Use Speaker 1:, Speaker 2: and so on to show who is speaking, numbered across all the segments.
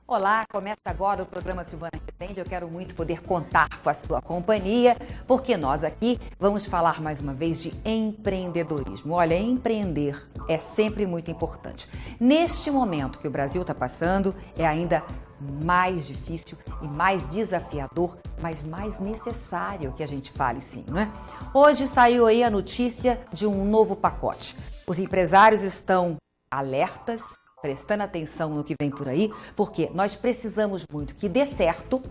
Speaker 1: Olá, começa agora o programa Silvana Entende. Eu quero muito poder contar com a sua companhia, porque nós aqui vamos falar mais uma vez de empreendedorismo. Olha, empreender é sempre muito importante. Neste momento que o Brasil está passando, é ainda mais difícil e mais desafiador, mas mais necessário que a gente fale sim, não é? Hoje saiu aí a notícia de um novo pacote. Os empresários estão alertas, prestando atenção no que vem por aí, porque nós precisamos muito que dê certo,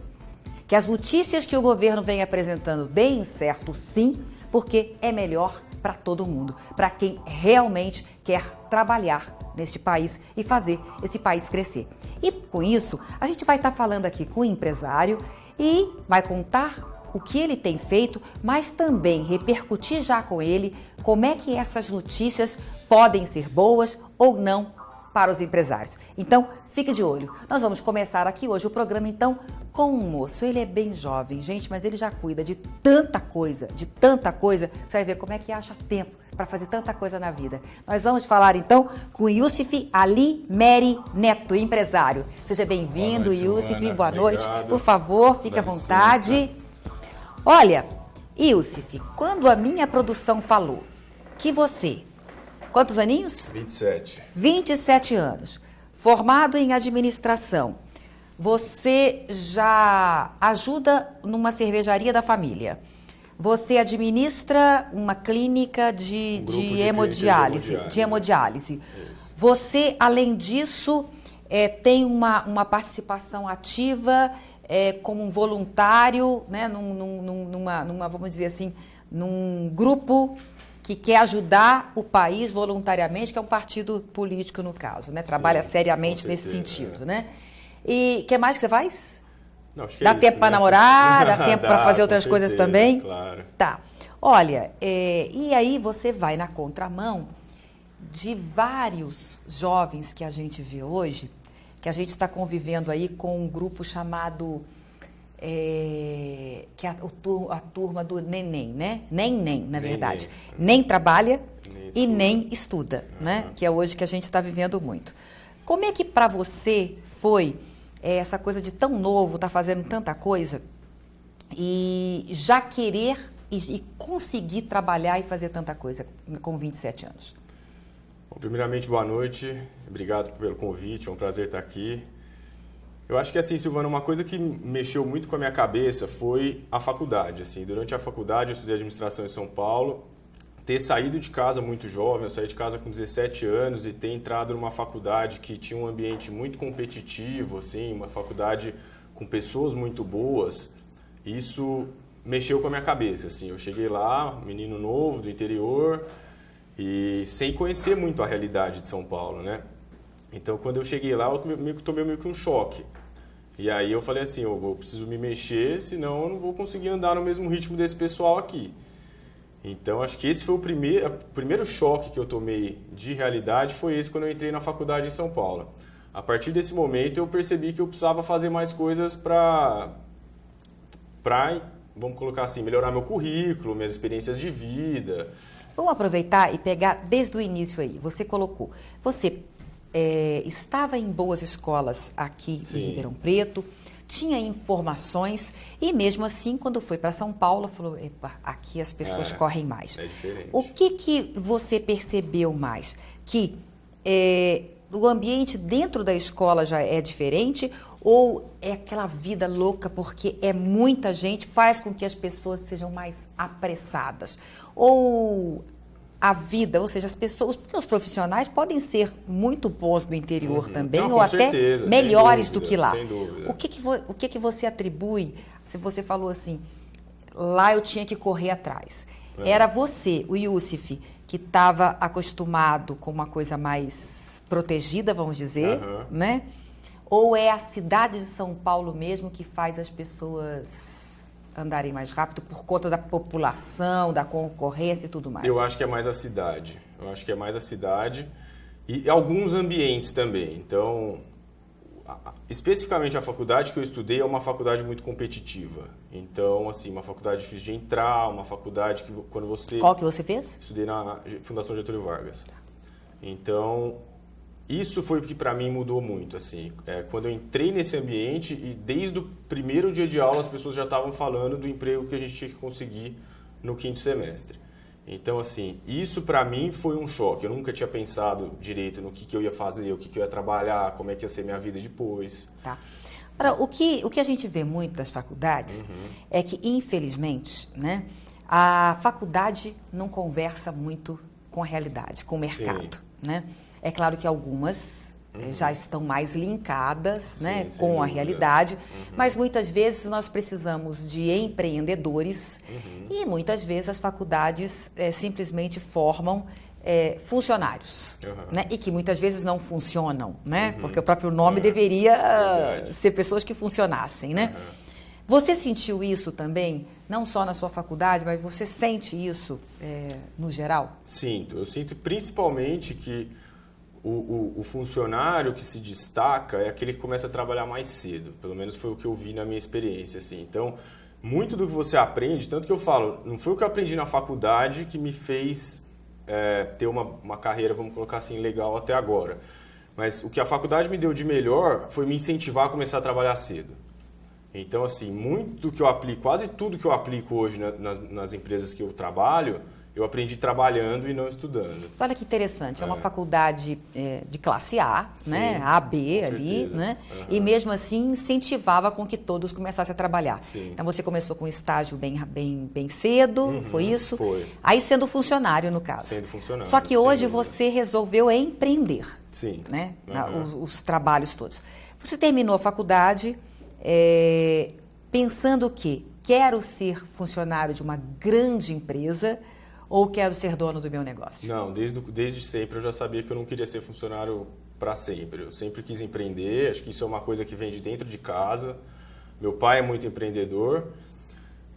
Speaker 1: que as notícias que o governo vem apresentando deem certo sim, porque é melhor para todo mundo, para quem realmente quer trabalhar neste país e fazer esse país crescer. E com isso, a gente vai estar falando aqui com o empresário e vai contar o que ele tem feito, mas também repercutir já com ele como é que essas notícias podem ser boas ou não para os empresários. Então, fique de olho. Nós vamos começar aqui hoje o programa, então, com um moço. Ele é bem jovem, gente, mas ele já cuida de tanta coisa, que você vai ver como é que acha tempo para fazer tanta coisa na vida. Nós vamos falar, então, com Youssef Ali Meri Neto, empresário. Seja bem-vindo, Youssef, boa noite. Por favor, fique à vontade. Olha, Youssef, quando a minha produção falou que você... Quantos aninhos?
Speaker 2: 27.
Speaker 1: 27 anos. Formado em administração. Você já ajuda numa cervejaria da família. Você administra uma clínica de hemodiálise. Você, além disso, tem uma participação ativa como um voluntário, né, vamos dizer assim, num grupo que quer ajudar o país voluntariamente, que é um partido político no caso, né? Trabalha seriamente nesse sentido, né? E o que mais que você faz?
Speaker 2: Não, acho que
Speaker 1: dá
Speaker 2: é
Speaker 1: tempo
Speaker 2: isso,
Speaker 1: para
Speaker 2: né?
Speaker 1: namorar, dá tempo para fazer outras coisas também?
Speaker 2: Claro.
Speaker 1: Tá. Olha, e aí você vai na contramão de vários jovens que a gente vê hoje, que a gente está convivendo aí com um grupo chamado... que é a turma do neném, né? Nem, na verdade. Nem trabalha e nem estuda, né? Que é hoje que a gente está vivendo muito. Como é que para você foi essa coisa de tão novo, tá fazendo tanta coisa e já querer e conseguir trabalhar e fazer tanta coisa com 27 anos?
Speaker 2: Bom, primeiramente, boa noite. Obrigado pelo convite, é um prazer estar aqui. Eu acho que, assim, Silvana, uma coisa que mexeu muito com a minha cabeça foi a faculdade. Assim, durante a faculdade, eu estudei administração em São Paulo. Ter saído de casa muito jovem, eu saí de casa com 17 anos e ter entrado numa faculdade que tinha um ambiente muito competitivo, assim, uma faculdade com pessoas muito boas, isso mexeu com a minha cabeça. Assim, eu cheguei lá, menino novo, do interior, e sem conhecer muito a realidade de São Paulo, né? Então, quando eu cheguei lá, eu tomei meio que um choque. E aí eu falei assim, eu preciso me mexer, senão eu não vou conseguir andar no mesmo ritmo desse pessoal aqui. Então, acho que esse foi o primeiro choque que eu tomei de realidade, foi esse quando eu entrei na faculdade em São Paulo. A partir desse momento, eu percebi que eu precisava fazer mais coisas para vamos colocar assim, melhorar meu currículo, minhas experiências de vida.
Speaker 1: Vamos aproveitar e pegar desde o início aí. Você colocou, você estava em boas escolas aqui em Ribeirão Preto, tinha informações e mesmo assim, quando foi para São Paulo, falou, epa, aqui as pessoas correm mais.
Speaker 2: É diferente.
Speaker 1: O que você percebeu mais? Que o ambiente dentro da escola já é diferente ou é aquela vida louca porque é muita gente, faz com que as pessoas sejam mais apressadas? Ou a vida, ou seja, as pessoas, porque os profissionais podem ser muito bons no interior também,
Speaker 2: não,
Speaker 1: ou até
Speaker 2: certeza,
Speaker 1: melhores
Speaker 2: dúvida,
Speaker 1: do que lá.
Speaker 2: sem dúvida.
Speaker 1: O que você atribui, se você falou assim, lá eu tinha que correr atrás. Era você, o Youssef, que estava acostumado com uma coisa mais protegida, vamos dizer, né? Ou é a cidade de São Paulo mesmo que faz as pessoas andarem mais rápido por conta da população, da concorrência e tudo mais?
Speaker 2: Eu acho que é mais a cidade. E alguns ambientes também. Então, especificamente a faculdade que eu estudei é uma faculdade muito competitiva. Então, assim, uma faculdade difícil de entrar, uma faculdade que quando você...
Speaker 1: Qual que você fez?
Speaker 2: Estudei na Fundação Getúlio Vargas. Então, isso foi o que para mim mudou muito, assim. Quando eu entrei nesse ambiente e desde o primeiro dia de aula as pessoas já estavam falando do emprego que a gente tinha que conseguir no 5º semestre. Então, assim, isso para mim foi um choque. Eu nunca tinha pensado direito no que eu ia fazer, o que eu ia trabalhar, como é que ia ser minha vida depois.
Speaker 1: Tá. Agora, o que a gente vê muito das faculdades é que, infelizmente, né, a faculdade não conversa muito com a realidade, com o mercado. Né? É claro que algumas já estão mais linkadas, sim, né, com a realidade, mas muitas vezes nós precisamos de empreendedores e muitas vezes as faculdades simplesmente formam funcionários, né, e que muitas vezes não funcionam, né, porque o próprio nome deveria ser pessoas que funcionassem. Né? Você sentiu isso também, não só na sua faculdade, mas você sente isso no geral?
Speaker 2: Sinto. Eu sinto principalmente que o funcionário que se destaca é aquele que começa a trabalhar mais cedo. Pelo menos foi o que eu vi na minha experiência. Assim. Então, muito do que você aprende, tanto que eu falo, não foi o que eu aprendi na faculdade que me fez ter uma carreira, vamos colocar assim, legal até agora. Mas o que a faculdade me deu de melhor foi me incentivar a começar a trabalhar cedo. Então, assim, muito do que eu aplico, quase tudo que eu aplico hoje nas empresas que eu trabalho, eu aprendi trabalhando e não estudando.
Speaker 1: Olha que interessante, é uma faculdade de classe A, sim, né? A, B ali, né? E mesmo assim incentivava com que todos começassem a trabalhar. Sim. Então você começou com um estágio bem cedo, foi isso?
Speaker 2: Foi.
Speaker 1: Aí sendo funcionário, no caso.
Speaker 2: Sendo funcionário.
Speaker 1: Só que hoje você resolveu empreender.
Speaker 2: Sim.
Speaker 1: Né? Os trabalhos todos. Você terminou a faculdade pensando o quê? Quero ser funcionário de uma grande empresa ou quero ser dono do meu negócio?
Speaker 2: Não, desde sempre eu já sabia que eu não queria ser funcionário para sempre. Eu sempre quis empreender, acho que isso é uma coisa que vem de dentro de casa. Meu pai é muito empreendedor.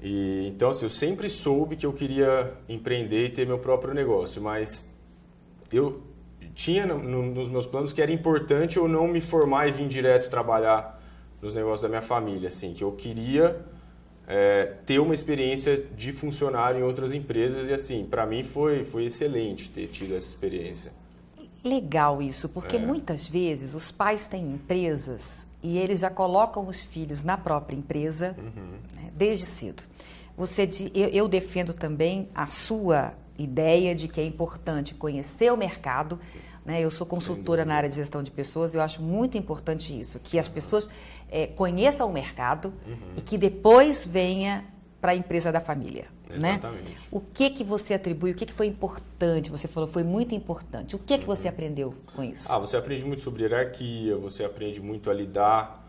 Speaker 2: E então, assim, eu sempre soube que eu queria empreender e ter meu próprio negócio, mas eu tinha nos meus planos que era importante eu não me formar e vir direto trabalhar nos negócios da minha família, assim, que eu queria ter uma experiência de funcionário em outras empresas e, assim, para mim foi excelente ter tido essa experiência.
Speaker 1: Legal isso, porque muitas vezes os pais têm empresas e eles já colocam os filhos na própria empresa, né, desde cedo. Eu defendo também a sua ideia de que é importante conhecer o mercado, né? Eu sou consultora na área de gestão de pessoas e eu acho muito importante isso, que as pessoas conheçam o mercado e que depois venha para a empresa da família.
Speaker 2: Exatamente.
Speaker 1: Né? O que você atribui, o que foi importante? Você falou foi muito importante. O que você aprendeu com isso?
Speaker 2: Você aprende muito sobre hierarquia, você aprende muito a lidar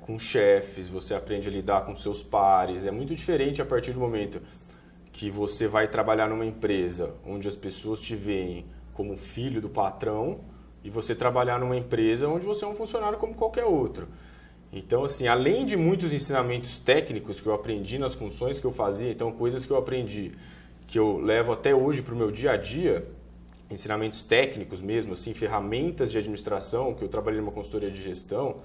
Speaker 2: com chefes, você aprende a lidar com seus pares. É muito diferente a partir do momento que você vai trabalhar numa empresa onde as pessoas te veem como filho do patrão e você trabalhar numa empresa onde você é um funcionário como qualquer outro. Então, assim, além de muitos ensinamentos técnicos que eu aprendi nas funções que eu fazia, então coisas que eu aprendi que eu levo até hoje para o meu dia a dia, ensinamentos técnicos mesmo, assim, ferramentas de administração, que eu trabalhei numa consultoria de gestão,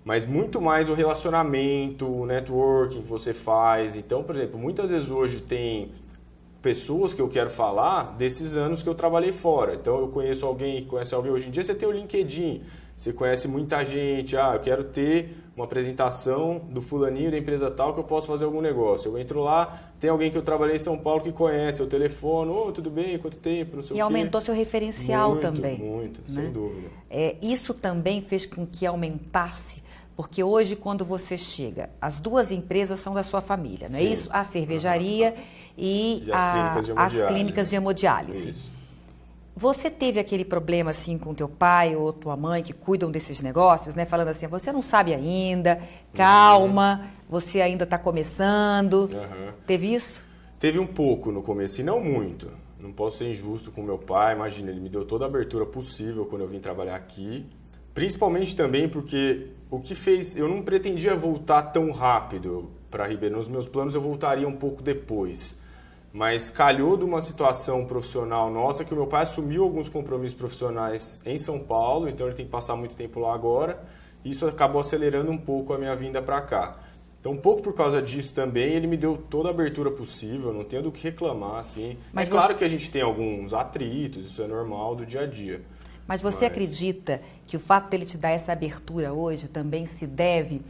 Speaker 2: mas muito mais o relacionamento, o networking que você faz. Então, por exemplo, muitas vezes hoje tem pessoas que eu quero falar desses anos que eu trabalhei fora. Então, eu conheço alguém que conhece alguém. Hoje em dia, você tem o LinkedIn, você conhece muita gente. Eu quero ter uma apresentação do fulaninho da empresa tal que eu posso fazer algum negócio. Eu entro lá, tem alguém que eu trabalhei em São Paulo que conhece, eu telefono, tudo bem, quanto tempo, não sei o quê.
Speaker 1: E aumentou seu referencial
Speaker 2: muito,
Speaker 1: também.
Speaker 2: Muito,
Speaker 1: né?
Speaker 2: sem dúvida.
Speaker 1: Isso também fez com que aumentasse, porque hoje, quando você chega, as duas empresas são da sua família, não é isso? A cervejaria e as clínicas de hemodiálise.
Speaker 2: Isso.
Speaker 1: Você teve aquele problema assim com teu pai ou tua mãe que cuidam desses negócios, né? Falando assim, você não sabe ainda, calma, você ainda está começando. Teve isso?
Speaker 2: Teve um pouco no começo e não muito. Não posso ser injusto com meu pai, imagina, ele me deu toda a abertura possível quando eu vim trabalhar aqui. Principalmente também porque o que fez... Eu não pretendia voltar tão rápido para Ribeirão. Nos meus planos eu voltaria um pouco depois. Mas calhou de uma situação profissional nossa que o meu pai assumiu alguns compromissos profissionais em São Paulo, então ele tem que passar muito tempo lá agora. Isso acabou acelerando um pouco a minha vinda para cá. Então, um pouco por causa disso também, ele me deu toda a abertura possível, não tenho do que reclamar, assim. Mas claro que a gente tem alguns atritos, isso é normal do dia a dia.
Speaker 1: Mas você acredita que o fato dele te dar essa abertura hoje também se deve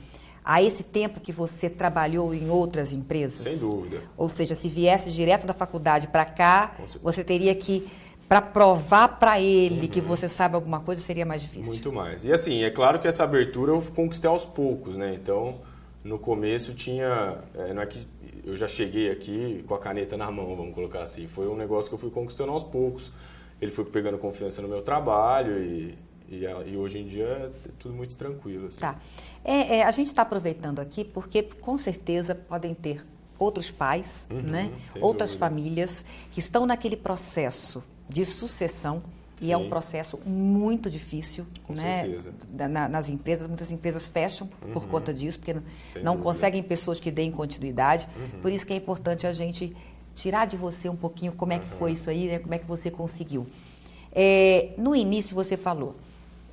Speaker 1: a esse tempo que você trabalhou em outras empresas?
Speaker 2: Sem dúvida.
Speaker 1: Ou seja, se viesse direto da faculdade para cá, você teria que, para provar para ele que você sabe alguma coisa, seria mais difícil.
Speaker 2: Muito mais. E assim, é claro que essa abertura eu conquistei aos poucos, né? Então, no começo tinha... não é que eu já cheguei aqui com a caneta na mão, vamos colocar assim. Foi um negócio que eu fui conquistando aos poucos. Ele foi pegando confiança no meu trabalho e hoje em dia é tudo muito tranquilo. Assim.
Speaker 1: Tá. A gente está aproveitando aqui porque, com certeza, podem ter outros pais, né? Outras famílias que estão naquele processo de sucessão. Sim. E é um processo muito difícil, com certeza. Nas empresas. Muitas empresas fecham por conta disso, porque não conseguem pessoas que deem continuidade. Por isso que é importante a gente tirar de você um pouquinho como é que foi isso aí, né? Como é que você conseguiu. No início você falou,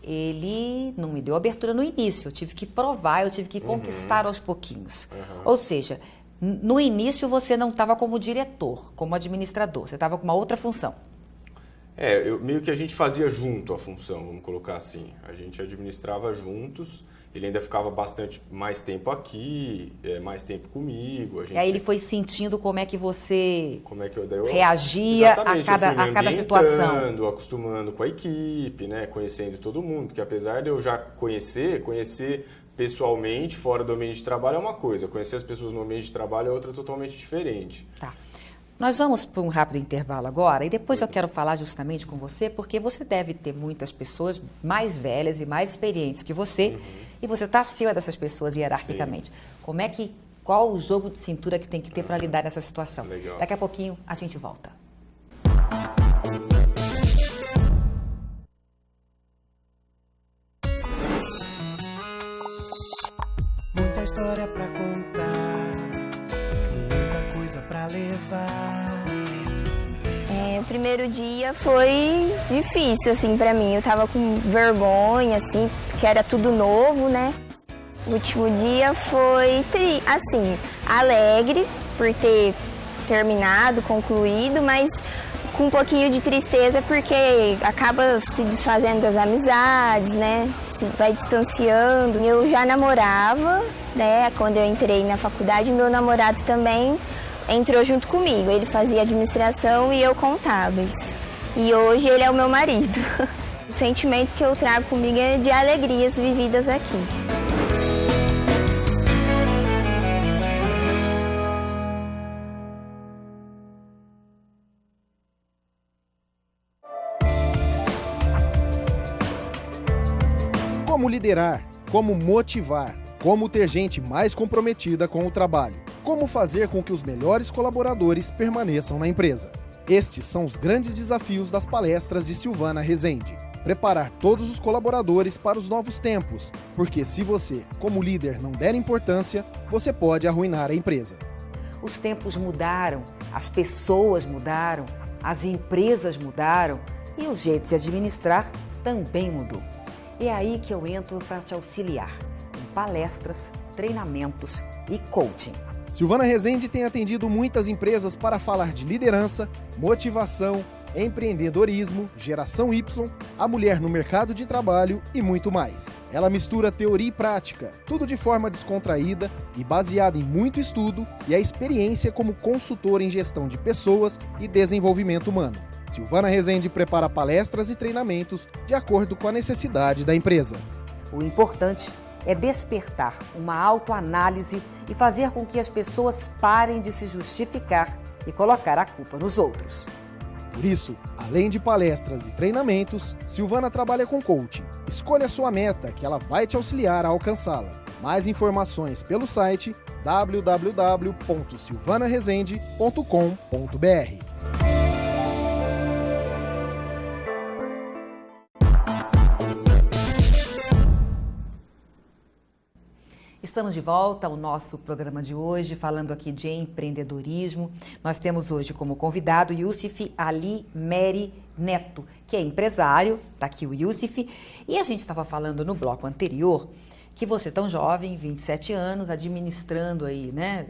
Speaker 1: ele não me deu abertura no início, eu tive que provar, eu tive que conquistar aos pouquinhos. Ou seja, no início você não estava como diretor, como administrador, você estava com uma outra função.
Speaker 2: Meio que a gente fazia junto a função, vamos colocar assim. A gente administrava juntos, ele ainda ficava bastante mais tempo aqui, mais tempo comigo.
Speaker 1: E aí ele foi sentindo como é que você reagia a cada situação.
Speaker 2: Acostumando com a equipe, né? Conhecendo todo mundo, porque apesar de eu já conhecer pessoalmente, fora do ambiente de trabalho é uma coisa, conhecer as pessoas no ambiente de trabalho é outra totalmente diferente.
Speaker 1: Tá. Nós vamos para um rápido intervalo agora e depois eu quero falar justamente com você, porque você deve ter muitas pessoas mais velhas e mais experientes que você e você está acima dessas pessoas hierarquicamente. Sim. Qual o jogo de cintura que tem que ter para lidar nessa situação?
Speaker 2: Legal.
Speaker 1: Daqui a pouquinho a gente volta.
Speaker 3: Muita história pra contar, muita coisa pra levar.
Speaker 4: O primeiro dia foi difícil, assim, pra mim. Eu tava com vergonha, assim, porque era tudo novo, né? O último dia foi, assim, alegre por ter terminado, concluído, mas com um pouquinho de tristeza porque acaba se desfazendo das amizades, né? Se vai distanciando. Eu já namorava, né? Quando eu entrei na faculdade, meu namorado também entrou junto comigo. Ele fazia administração e eu contábeis. E hoje ele é o meu marido. O sentimento que eu trago comigo é de alegrias vividas aqui.
Speaker 5: Como liderar, como motivar, como ter gente mais comprometida com o trabalho, como fazer com que os melhores colaboradores permaneçam na empresa. Estes são os grandes desafios das palestras de Silvana Rezende. Preparar todos os colaboradores para os novos tempos, porque se você, como líder, não der importância, você pode arruinar a empresa.
Speaker 1: Os tempos mudaram, as pessoas mudaram, as empresas mudaram e o jeito de administrar também mudou. É aí que eu entro para te auxiliar, com palestras, treinamentos e coaching.
Speaker 5: Silvana Rezende tem atendido muitas empresas para falar de liderança, motivação, empreendedorismo, geração Y, a mulher no mercado de trabalho e muito mais. Ela mistura teoria e prática, tudo de forma descontraída e baseada em muito estudo e a experiência como consultora em gestão de pessoas e desenvolvimento humano. Silvana Rezende prepara palestras e treinamentos de acordo com a necessidade da empresa.
Speaker 1: O importante é despertar uma autoanálise e fazer com que as pessoas parem de se justificar e colocar a culpa nos outros.
Speaker 5: Por isso, além de palestras e treinamentos, Silvana trabalha com coaching. Escolha a sua meta, que ela vai te auxiliar a alcançá-la. Mais informações pelo site www.silvanarezende.com.br.
Speaker 1: Estamos de volta ao nosso programa de hoje, falando aqui de empreendedorismo. Nós temos hoje como convidado Youssef Ali Meri Neto, que é empresário, está aqui o Youssef, e a gente estava falando no bloco anterior que você tão jovem, 27 anos, administrando aí, né,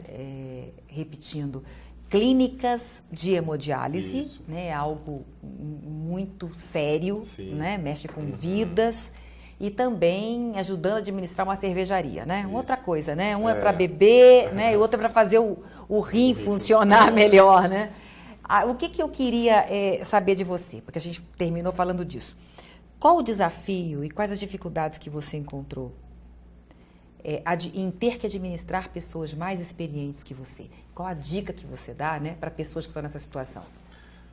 Speaker 1: repetindo, clínicas de hemodiálise, né, algo muito sério, né, mexe com vidas. E também ajudando a administrar uma cervejaria, né? Outra coisa, né? Um é para beber, né? E outro é para fazer o rim funcionar melhor, né? O que eu queria saber de você, porque a gente terminou falando disso. Qual o desafio e quais as dificuldades que você encontrou em ter que administrar pessoas mais experientes que você? Qual a dica que você dá, né, para pessoas que estão nessa situação?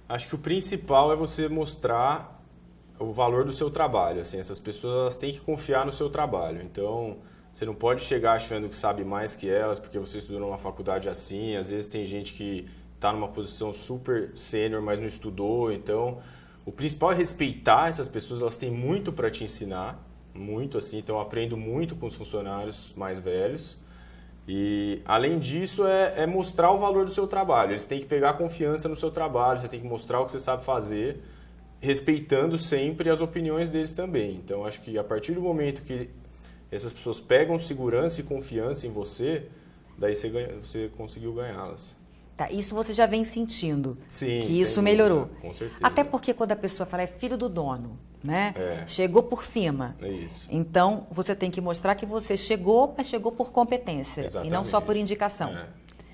Speaker 2: Acho que o principal é você mostrar o valor do seu trabalho. Assim, essas pessoas elas têm que confiar no seu trabalho. Então, você não pode chegar achando que sabe mais que elas porque você estudou numa faculdade assim. Às vezes tem gente que está numa posição super sênior, mas não estudou. Então, o principal é respeitar essas pessoas. Elas têm muito para te ensinar, muito assim. Então, eu aprendo muito com os funcionários mais velhos. E, além disso, é mostrar o valor do seu trabalho. Eles têm que pegar confiança no seu trabalho. Você tem que mostrar o que você sabe fazer, respeitando sempre as opiniões deles também. Então, acho que a partir do momento que essas pessoas pegam segurança e confiança em você, daí você conseguiu ganhá-las.
Speaker 1: Tá, isso você já vem sentindo,
Speaker 2: sim,
Speaker 1: que isso melhorou.
Speaker 2: Com certeza.
Speaker 1: Até porque quando a pessoa fala é filho do dono, né? Chegou por cima.
Speaker 2: É isso.
Speaker 1: Então, você tem que mostrar que você chegou, mas chegou por competência.
Speaker 2: Exatamente.
Speaker 1: E não só por indicação.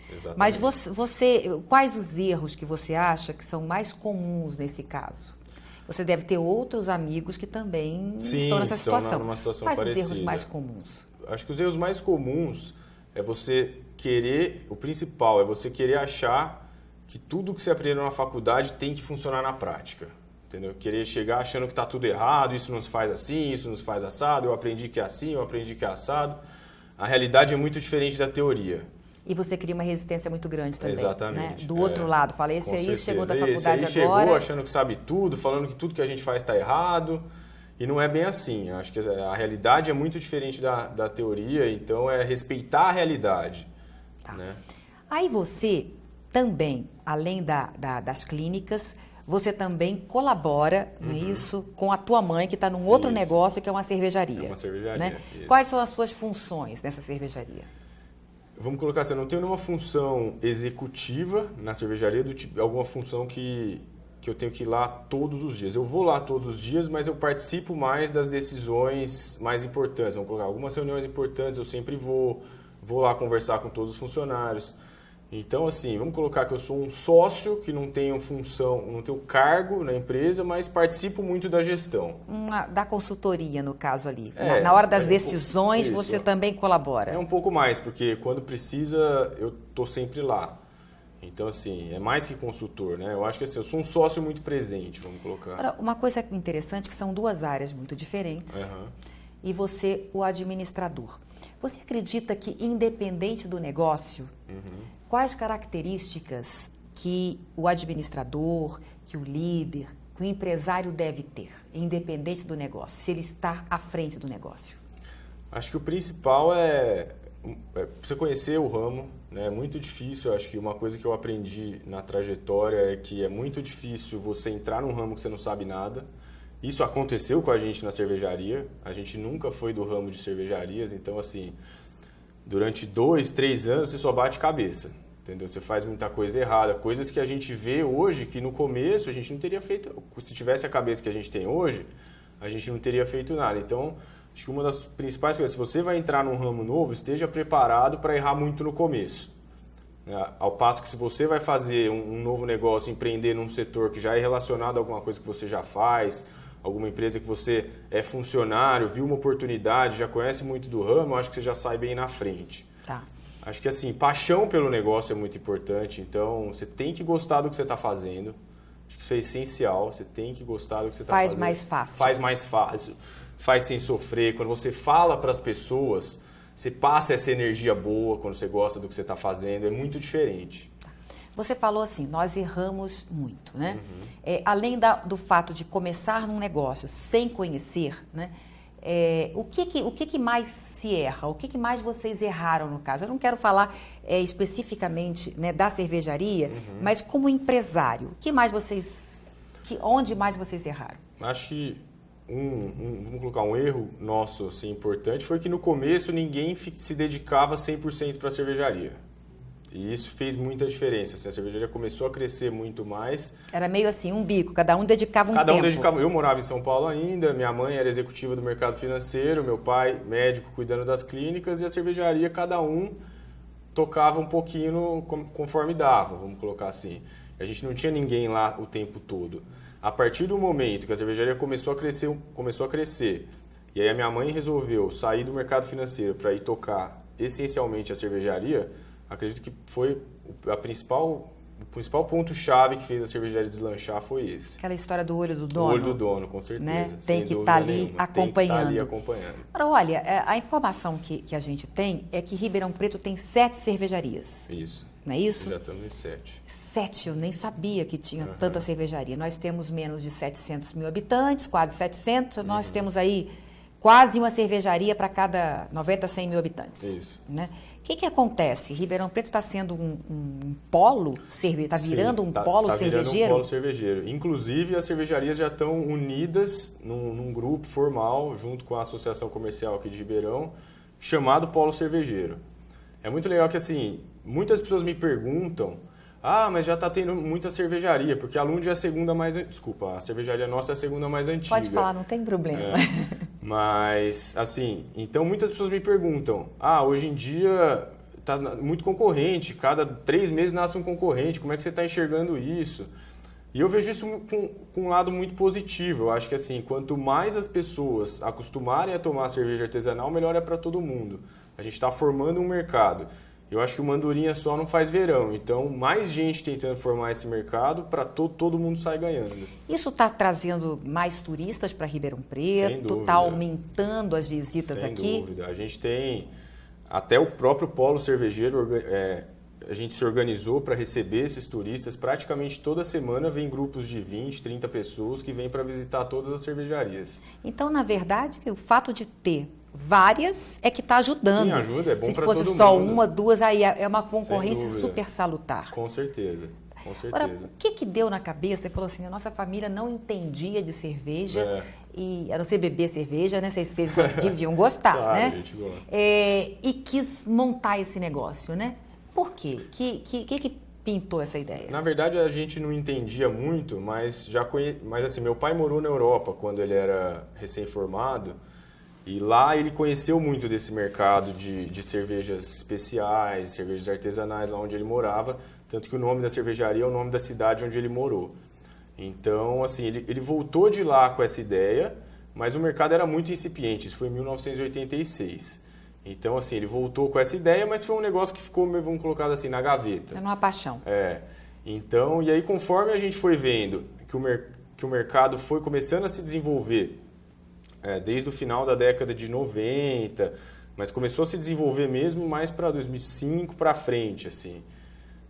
Speaker 2: Exatamente.
Speaker 1: Mas quais os erros que você acha que são mais comuns nesse caso? Você deve ter outros amigos que também estão nessa situação.
Speaker 2: Numa situação
Speaker 1: Quais
Speaker 2: parecida.
Speaker 1: os erros mais comuns?
Speaker 2: Acho que os erros mais comuns é você querer, o principal é você querer achar que tudo que você aprendeu na faculdade tem que funcionar na prática. Entendeu? Querer chegar achando que está tudo errado, isso não se faz assim, isso não se faz assado, eu aprendi que é assim, eu aprendi que é assado. A realidade é muito diferente da teoria.
Speaker 1: E você cria uma resistência muito grande também.
Speaker 2: Exatamente.
Speaker 1: Né? Do outro lado, fala, esse aí chegou da faculdade
Speaker 2: esse aí
Speaker 1: agora.
Speaker 2: Chegou achando que sabe tudo, falando que tudo que a gente faz está errado. E não é bem assim. Acho que a realidade é muito diferente da teoria, então é respeitar a realidade.
Speaker 1: Tá.
Speaker 2: Né?
Speaker 1: Aí você também, além das clínicas, você também colabora, não é isso, com a tua mãe, que está num outro negócio, que é uma cervejaria.
Speaker 2: É uma cervejaria.
Speaker 1: Né? Quais são as suas funções nessa cervejaria?
Speaker 2: Vamos colocar assim, eu não tenho nenhuma função executiva na cervejaria, do tipo, alguma função que eu tenho que ir lá todos os dias. Eu vou lá todos os dias, mas eu participo mais das decisões mais importantes. Vamos colocar algumas reuniões importantes, eu sempre vou lá conversar com todos os funcionários. Então, assim, vamos colocar que eu sou um sócio que não tenho função, não tenho cargo na empresa, mas participo muito da gestão.
Speaker 1: Da consultoria, no caso ali. Na hora das decisões, você também colabora.
Speaker 2: É um pouco mais, porque quando precisa, eu estou sempre lá. Então, assim, é mais que consultor, né? Eu acho que assim, eu sou um sócio muito presente, vamos colocar.
Speaker 1: Agora, uma coisa interessante é que são duas áreas muito diferentes. E você, o administrador. Você acredita que, independente do negócio, quais características que o administrador, que o líder, que o empresário deve ter, independente do negócio, se ele está à frente do negócio?
Speaker 2: Acho que o principal é você conhecer o ramo, né? É muito difícil, acho que uma coisa que eu aprendi na trajetória é que é muito difícil você entrar num ramo que você não sabe nada. Isso aconteceu com a gente na cervejaria, a gente nunca foi do ramo de cervejarias, então assim, durante 2, 3 anos você só bate cabeça, entendeu? Você faz muita coisa errada, coisas que a gente vê hoje que no começo a gente não teria feito, se tivesse a cabeça que a gente tem hoje, a gente não teria feito nada. Então, acho que uma das principais coisas, se você vai entrar num ramo novo, esteja preparado para errar muito no começo. Ao passo que se você vai fazer um novo negócio, empreender num setor que já é relacionado a alguma coisa que você já faz, alguma empresa que você é funcionário, viu uma oportunidade, já conhece muito do ramo, eu acho que você já sai bem na frente.
Speaker 1: Tá.
Speaker 2: Acho que assim, paixão pelo negócio é muito importante, então você tem que gostar do que você está fazendo. Acho que isso é essencial, você tem que gostar do que você está fazendo.
Speaker 1: Faz mais fácil.
Speaker 2: Faz mais fácil, faz sem sofrer. Quando você fala para as pessoas, você passa essa energia boa quando você gosta do que você está fazendo, é muito diferente.
Speaker 1: Você falou assim, nós erramos muito, né? Além do fato de começar num negócio sem conhecer, né? O que mais se erra? O que mais vocês erraram no caso? Eu não quero falar especificamente, né, da cervejaria, mas como empresário, onde mais vocês erraram?
Speaker 2: Acho que vamos colocar um erro nosso assim, importante, foi que no começo ninguém se dedicava 100% para a cervejaria. E isso fez muita diferença. Assim, a cervejaria começou a crescer muito mais.
Speaker 1: Era meio assim, um bico, cada um dedicava um tempo.
Speaker 2: Eu morava em São Paulo ainda, minha mãe era executiva do mercado financeiro, meu pai médico cuidando das clínicas, e a cervejaria cada um tocava um pouquinho conforme dava, vamos colocar assim. A gente não tinha ninguém lá o tempo todo. A partir do momento que a cervejaria começou a crescer, e aí a minha mãe resolveu sair do mercado financeiro para ir tocar essencialmente a cervejaria, acredito que foi o principal ponto-chave que fez a cervejaria deslanchar foi esse.
Speaker 1: Aquela história do olho do dono.
Speaker 2: O olho do dono, com certeza.
Speaker 1: Né? Tem que estar ali acompanhando. Agora, olha, a informação que a gente tem é que Ribeirão Preto tem 7 cervejarias.
Speaker 2: Isso.
Speaker 1: Não é isso?
Speaker 2: Já estamos em 7.
Speaker 1: 7, eu nem sabia que tinha tanta cervejaria. Nós temos menos de 700 mil habitantes, quase 700. Nós temos aí quase uma cervejaria para cada 90, 100 mil habitantes.
Speaker 2: Isso.
Speaker 1: Né? O que acontece? Ribeirão Preto está sendo um polo cervejeiro, está virando um polo cervejeiro?
Speaker 2: Está virando um polo cervejeiro. Inclusive, as cervejarias já estão unidas num grupo formal, junto com a Associação Comercial aqui de Ribeirão, chamado Polo Cervejeiro. É muito legal que, assim, muitas pessoas me perguntam, mas já está tendo muita cervejaria, porque a Lund é a segunda mais... Desculpa, a cervejaria nossa é a segunda mais antiga.
Speaker 1: Pode falar, não tem problema.
Speaker 2: Mas, assim, então muitas pessoas me perguntam, hoje em dia está muito concorrente, cada 3 meses nasce um concorrente, como é que você está enxergando isso? E eu vejo isso com um lado muito positivo. Eu acho que, assim, quanto mais as pessoas acostumarem a tomar cerveja artesanal, melhor é para todo mundo. A gente está formando um mercado. Eu acho que uma andorinha só não faz verão. Então, mais gente tentando formar esse mercado para todo mundo sair ganhando.
Speaker 1: Isso está trazendo mais turistas para Ribeirão Preto? Está aumentando as visitas aqui?
Speaker 2: Sem dúvida. A gente tem até o próprio polo cervejeiro, a gente se organizou para receber esses turistas. Praticamente toda semana vem grupos de 20, 30 pessoas que vêm para visitar todas as cervejarias.
Speaker 1: Então, na verdade, o fato de ter várias é que está ajudando.
Speaker 2: Sim, ajuda, é bom para todo mundo.
Speaker 1: Se fosse só uma, 2, aí é uma concorrência super salutar.
Speaker 2: Com certeza, com certeza.
Speaker 1: Agora, o que deu na cabeça? Você falou assim, a nossa família não entendia de cerveja, e a não ser beber cerveja, né? Vocês deviam gostar,
Speaker 2: claro,
Speaker 1: né?
Speaker 2: A gente gosta.
Speaker 1: E quis montar esse negócio, né? Por quê? Que pintou essa ideia?
Speaker 2: Na verdade, a gente não entendia muito, mas assim, meu pai morou na Europa quando ele era recém-formado. E lá ele conheceu muito desse mercado de cervejas especiais, cervejas artesanais, lá onde ele morava. Tanto que o nome da cervejaria é o nome da cidade onde ele morou. Então, assim, ele voltou de lá com essa ideia, mas o mercado era muito incipiente. Isso foi em 1986. Então, assim, ele voltou com essa ideia, mas foi um negócio que ficou, vamos colocar assim, na gaveta.
Speaker 1: É uma paixão.
Speaker 2: Então, e aí conforme a gente foi vendo que o mercado foi começando a se desenvolver, desde o final da década de 90, mas começou a se desenvolver mesmo mais para 2005 para frente, assim.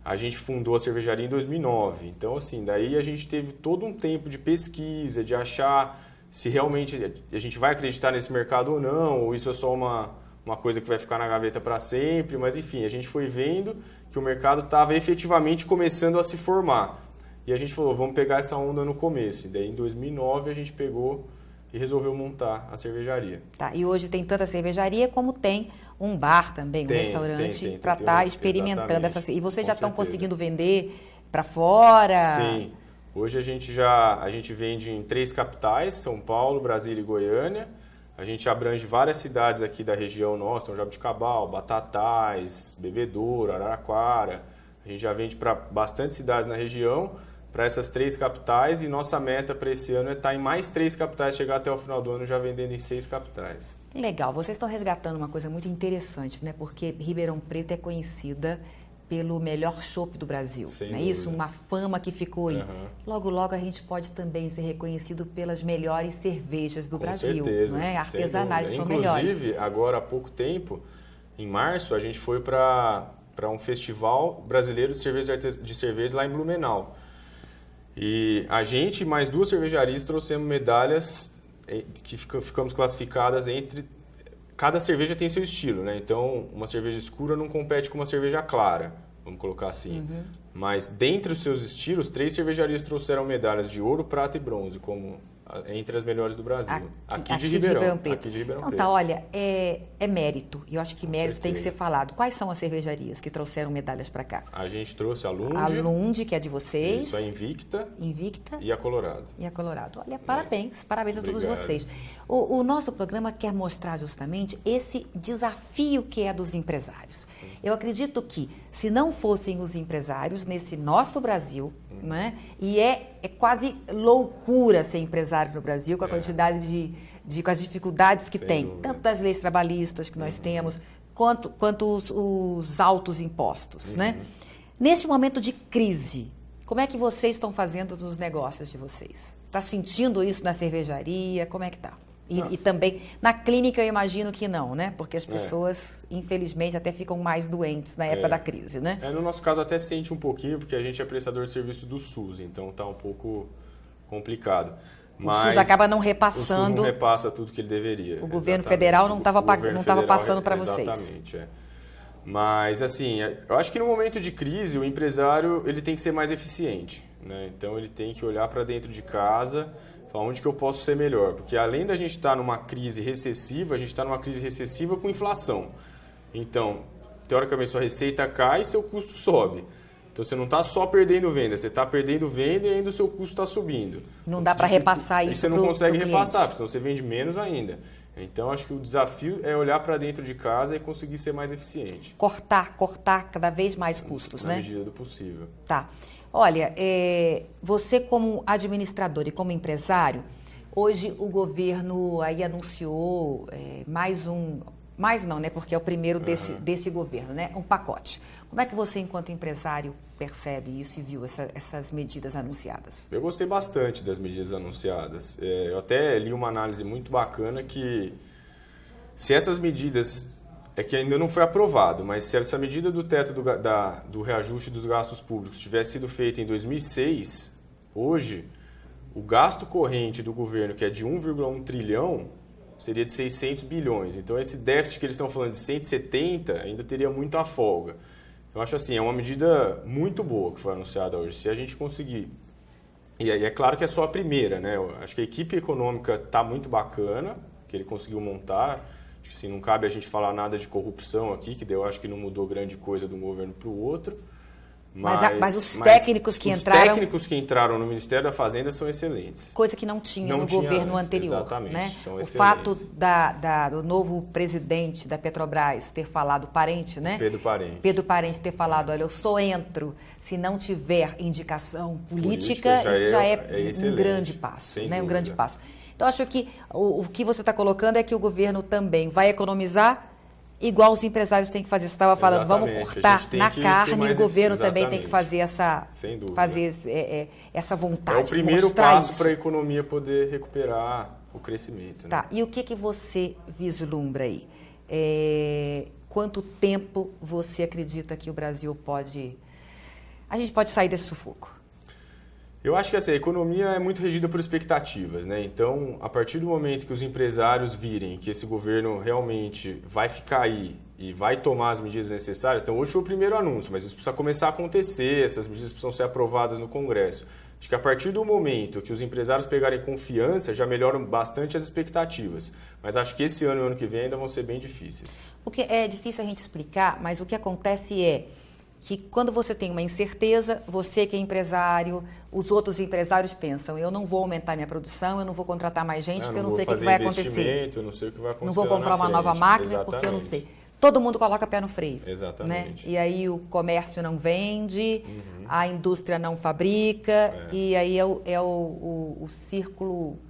Speaker 2: A gente fundou a cervejaria em 2009, então assim, daí a gente teve todo um tempo de pesquisa, de achar se realmente a gente vai acreditar nesse mercado ou não, ou isso é só uma coisa que vai ficar na gaveta para sempre, mas enfim, a gente foi vendo que o mercado estava efetivamente começando a se formar. E a gente falou, vamos pegar essa onda no começo. E daí em 2009 a gente pegou e resolveu montar a cervejaria.
Speaker 1: Tá, e hoje tem tanta cervejaria como tem um bar também, um restaurante, para estar experimentando essa... E vocês já estão conseguindo vender para fora?
Speaker 2: Sim. Hoje a gente vende em 3 capitais, São Paulo, Brasília e Goiânia. A gente abrange várias cidades aqui da região nossa, São Jabuticabal, Batatais, Bebedouro, Araraquara. A gente já vende para bastante cidades na região, para essas 3 capitais, e nossa meta para esse ano é estar em mais 3 capitais, chegar até o final do ano já vendendo em 6 capitais.
Speaker 1: Legal, vocês estão resgatando uma coisa muito interessante, né? Porque Ribeirão Preto é conhecida pelo melhor chopp do Brasil, não é isso? Uma fama que ficou aí. Logo, logo a gente pode também ser reconhecido pelas melhores cervejas do Brasil,
Speaker 2: certeza,
Speaker 1: não é? Artesanais são melhores.
Speaker 2: Inclusive, agora há pouco tempo, em março, a gente foi para um festival brasileiro de cerveja lá em Blumenau. E a gente e mais 2 cervejarias trouxemos medalhas ficamos classificadas entre... Cada cerveja tem seu estilo, né? Então, uma cerveja escura não compete com uma cerveja clara, vamos colocar assim. Mas, dentre os seus estilos, 3 cervejarias trouxeram medalhas de ouro, prata e bronze, como entre as melhores do Brasil. Aqui de Ribeirão Preto.
Speaker 1: Então tá, olha, é mérito. E eu acho que mérito tem que ser falado. Quais são as cervejarias que trouxeram medalhas para cá?
Speaker 2: A gente trouxe a Lund.
Speaker 1: A Lund, que é de vocês.
Speaker 2: Isso, a Invicta.
Speaker 1: Invicta.
Speaker 2: E a Colorado.
Speaker 1: E a Colorado. Olha, parabéns a todos
Speaker 2: Obrigado.
Speaker 1: vocês. O nosso programa quer mostrar justamente esse desafio que é dos empresários. Eu acredito que, se não fossem os empresários nesse nosso Brasil, né, e é quase loucura ser empresário no Brasil, com a quantidade com as dificuldades que tem, tanto das leis trabalhistas que nós temos, quanto os altos impostos, né? Neste momento de crise, como é que vocês estão fazendo nos negócios de vocês? Está sentindo isso na cervejaria? Como é que está? E também, na clínica eu imagino que não, né? Porque as pessoas, infelizmente, até ficam mais doentes na época da crise, né?
Speaker 2: No nosso caso até sente um pouquinho, porque a gente é prestador de serviço do SUS, então está um pouco complicado. Mas
Speaker 1: o SUS acaba não repassando.
Speaker 2: O SUS não repassa tudo que ele deveria.
Speaker 1: O governo federal não estava passando para vocês.
Speaker 2: Exatamente, Mas, assim, eu acho que no momento de crise, o empresário ele tem que ser mais eficiente, né? Então, ele tem que olhar para dentro de casa, falar onde que eu posso ser melhor. Porque, além da gente estar numa crise recessiva, a gente está numa crise recessiva com inflação. Então, teoricamente, sua receita cai e seu custo sobe. Então, você não está só perdendo venda, você está perdendo venda e ainda o seu custo está subindo.
Speaker 1: Não dá para repassar isso para o cliente.
Speaker 2: Você não consegue repassar, porque senão você vende menos ainda. Então, acho que o desafio é olhar para dentro de casa e conseguir ser mais eficiente.
Speaker 1: Cortar cada vez mais custos, né?
Speaker 2: Na medida do possível.
Speaker 1: Tá. Olha, você como administrador e como empresário, hoje o governo aí anunciou mais não, né? Porque é o primeiro desse governo, né? Um pacote. Como é que você, enquanto empresário, percebe isso e viu essas medidas anunciadas?
Speaker 2: Eu gostei bastante das medidas anunciadas. Eu até li uma análise muito bacana que se essas medidas, que ainda não foi aprovado, mas se essa medida do teto do reajuste dos gastos públicos tivesse sido feita em 2006, hoje o gasto corrente do governo, que é de 1,1 trilhão, seria de 600 bilhões. Então, esse déficit que eles estão falando de 170 ainda teria muita folga. Eu acho assim, é uma medida muito boa que foi anunciada hoje. Se a gente conseguir... E é claro que é só a primeira, né? Eu acho que a equipe econômica está muito bacana, que ele conseguiu montar. Acho que assim, não cabe a gente falar nada de corrupção aqui, que eu acho que não mudou grande coisa de um governo para o outro.
Speaker 1: Mas os técnicos que entraram...
Speaker 2: Os técnicos que entraram no Ministério da Fazenda são excelentes.
Speaker 1: Coisa que não tinha no governo anterior.
Speaker 2: Exatamente,
Speaker 1: né?
Speaker 2: são excelentes.
Speaker 1: O fato do novo presidente da Petrobras ter falado, parente, né?
Speaker 2: Pedro Parente
Speaker 1: ter falado, olha, eu só entro se não tiver indicação política, isso já é um grande passo, né? Um grande passo. Então, acho que o que você está colocando é que o governo também vai economizar, igual os empresários têm que fazer. Você estava falando, vamos cortar na carne, e o governo também tem que fazer essa vontade.
Speaker 2: É o primeiro passo para a economia poder recuperar o crescimento.
Speaker 1: Tá.
Speaker 2: Né?
Speaker 1: E o que você vislumbra aí? Quanto tempo você acredita que o Brasil a gente pode sair desse sufoco?
Speaker 2: Eu acho que assim, a economia é muito regida por expectativas, né? Então, a partir do momento que os empresários virem que esse governo realmente vai ficar aí e vai tomar as medidas necessárias, então hoje foi o primeiro anúncio, mas isso precisa começar a acontecer, essas medidas precisam ser aprovadas no Congresso. Acho que a partir do momento que os empresários pegarem confiança, já melhoram bastante as expectativas. Mas acho que esse ano e o ano que vem ainda vão ser bem difíceis.
Speaker 1: O que é difícil a gente explicar, mas o que acontece é que quando você tem uma incerteza, você que é empresário, os outros empresários pensam, eu não vou aumentar minha produção, eu não vou contratar mais gente, porque eu não sei o que vai acontecer.
Speaker 2: Eu não sei o que vai acontecer.
Speaker 1: Não vou comprar uma nova máquina, porque eu não sei. Todo mundo coloca pé no freio.
Speaker 2: Exatamente.
Speaker 1: Né? E aí o comércio não vende, a indústria não fabrica, e aí é o círculo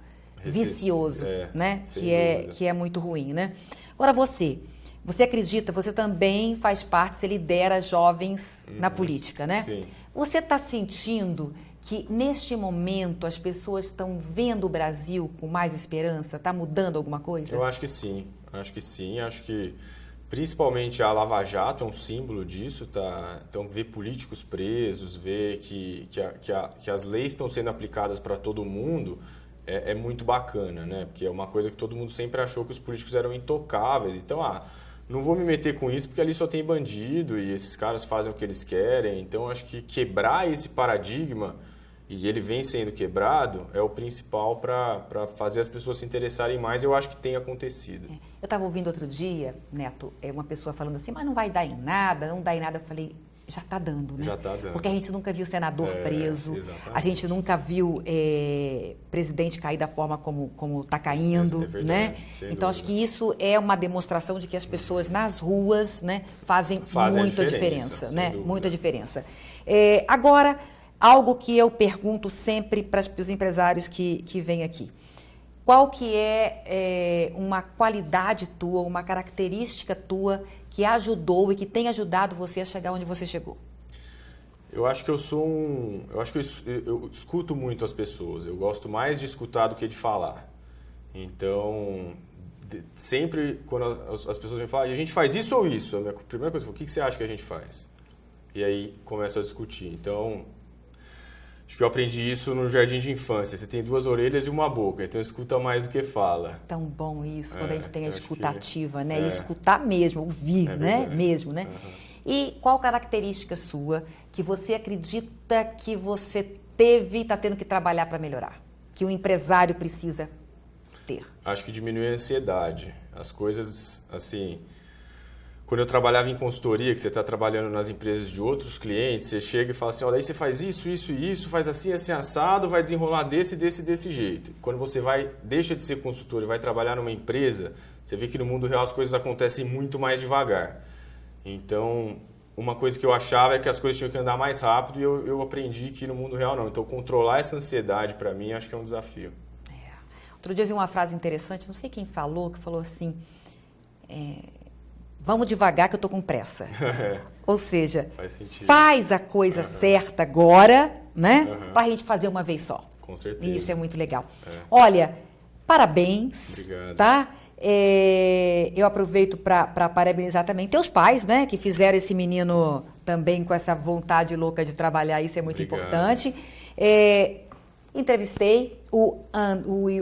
Speaker 1: vicioso, né? Que é muito ruim, né? Agora você acredita, você também faz parte, você lidera jovens na política, né?
Speaker 2: Sim.
Speaker 1: Você está sentindo que neste momento as pessoas estão vendo o Brasil com mais esperança? Está mudando alguma coisa?
Speaker 2: Eu acho que sim, acho que principalmente a Lava Jato é um símbolo disso, tá? Então, ver políticos presos, ver que as leis estão sendo aplicadas para todo mundo é muito bacana, né? Porque é uma coisa que todo mundo sempre achou que os políticos eram intocáveis. Então, não vou me meter com isso porque ali só tem bandido e esses caras fazem o que eles querem. Então, acho que quebrar esse paradigma, e ele vem sendo quebrado, é o principal para fazer as pessoas se interessarem mais. Eu acho que tem acontecido.
Speaker 1: Eu estava ouvindo outro dia, Neto, uma pessoa falando assim, mas não vai dar em nada, não dá em nada. Eu falei, já está dando, né?
Speaker 2: Já está dando.
Speaker 1: Porque a gente nunca viu senador preso,
Speaker 2: exatamente.
Speaker 1: A gente nunca viu presidente cair da forma como está caindo,
Speaker 2: verdade,
Speaker 1: né?
Speaker 2: dúvida.
Speaker 1: Então, acho que isso é uma demonstração de que as pessoas nas ruas, né, fazem muita diferença, né? Muita diferença. Agora, algo que eu pergunto sempre para os empresários que vêm aqui. Qual que é uma qualidade tua, uma característica tua que ajudou e que tem ajudado você a chegar onde você chegou?
Speaker 2: Eu acho que eu escuto muito as pessoas. Eu gosto mais de escutar do que de falar. Então, sempre quando as pessoas me falam, a gente faz isso ou isso? A minha primeira coisa é, o que você acha que a gente faz? E aí começo a discutir. Então, acho que eu aprendi isso no jardim de infância. Você tem 2 orelhas e uma boca, então escuta mais do que fala.
Speaker 1: Tão bom isso, quando a gente tem a escuta ativa, né? E escutar mesmo, ouvir, né? Mesmo, né? Uhum. E qual característica sua que você acredita que você teve e está tendo que trabalhar para melhorar? Que o empresário precisa ter?
Speaker 2: Acho que diminuir a ansiedade. As coisas, assim... Quando eu trabalhava em consultoria, que você está trabalhando nas empresas de outros clientes, você chega e fala assim, olha, aí você faz isso, isso e isso, faz assim, assim, assado, vai desenrolar desse jeito. Quando você deixa de ser consultor e vai trabalhar numa empresa, você vê que no mundo real as coisas acontecem muito mais devagar. Então, uma coisa que eu achava é que as coisas tinham que andar mais rápido e eu aprendi que no mundo real não. Então, controlar essa ansiedade, para mim, acho que é um desafio.
Speaker 1: Outro dia eu vi uma frase interessante, não sei quem falou, que falou assim... Vamos devagar que eu estou com pressa. Ou seja, faz a coisa certa agora, né? Para a gente fazer uma vez só.
Speaker 2: Com certeza.
Speaker 1: E isso é muito legal. Olha, parabéns.
Speaker 2: Obrigado.
Speaker 1: Tá? Eu aproveito para parabenizar também teus pais, né? Que fizeram esse menino também com essa vontade louca de trabalhar. Isso é muito importante. Entrevistei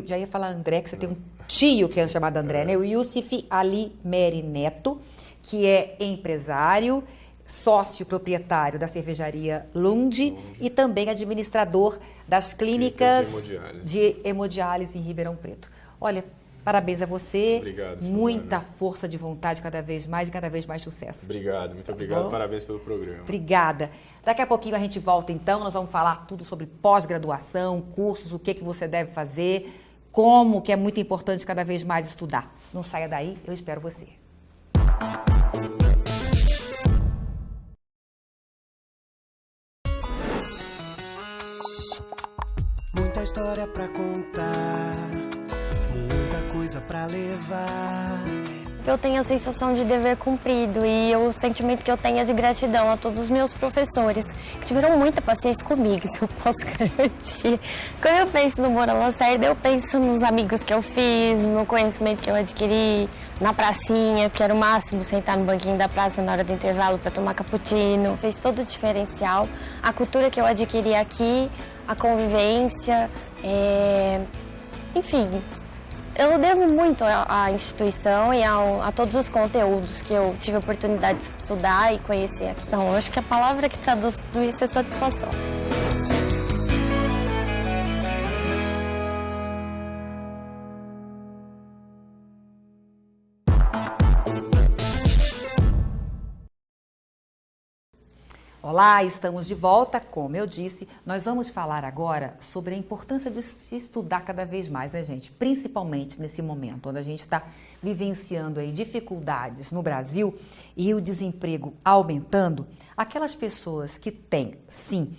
Speaker 1: já ia falar André, que você tem um tio que é chamado André, né? O Youssef Ali Meri Neto, que é empresário, sócio proprietário da cervejaria Lund e também administrador das clínicas de hemodiálise em Ribeirão Preto. Olha, parabéns a você.
Speaker 2: Obrigado,
Speaker 1: muita força de vontade cada vez mais e cada vez mais sucesso.
Speaker 2: Obrigado, muito obrigado. Parabéns pelo programa.
Speaker 1: Obrigada. Daqui a pouquinho a gente volta então, nós vamos falar tudo sobre pós-graduação, cursos, o que você deve fazer, como que é muito importante cada vez mais estudar. Não saia daí, eu espero você.
Speaker 3: Muita história pra contar, muita coisa pra levar.
Speaker 6: Eu tenho a sensação de dever cumprido e o sentimento que eu tenho é de gratidão a todos os meus professores, que tiveram muita paciência comigo, isso eu posso garantir. Quando eu penso no Moura Lacerda, eu penso nos amigos que eu fiz, no conhecimento que eu adquiri, na pracinha, que era o máximo sentar no banquinho da praça na hora do intervalo para tomar cappuccino. Fez todo o diferencial, a cultura que eu adquiri aqui, a convivência, enfim... Eu devo muito à instituição e a todos os conteúdos que eu tive a oportunidade de estudar e conhecer aqui. Então, eu acho que a palavra que traduz tudo isso é satisfação.
Speaker 1: Olá, estamos de volta. Como eu disse, nós vamos falar agora sobre a importância de se estudar cada vez mais, né, gente? Principalmente nesse momento, onde a gente está vivenciando aí dificuldades no Brasil e o desemprego aumentando. Aquelas pessoas que têm, sim,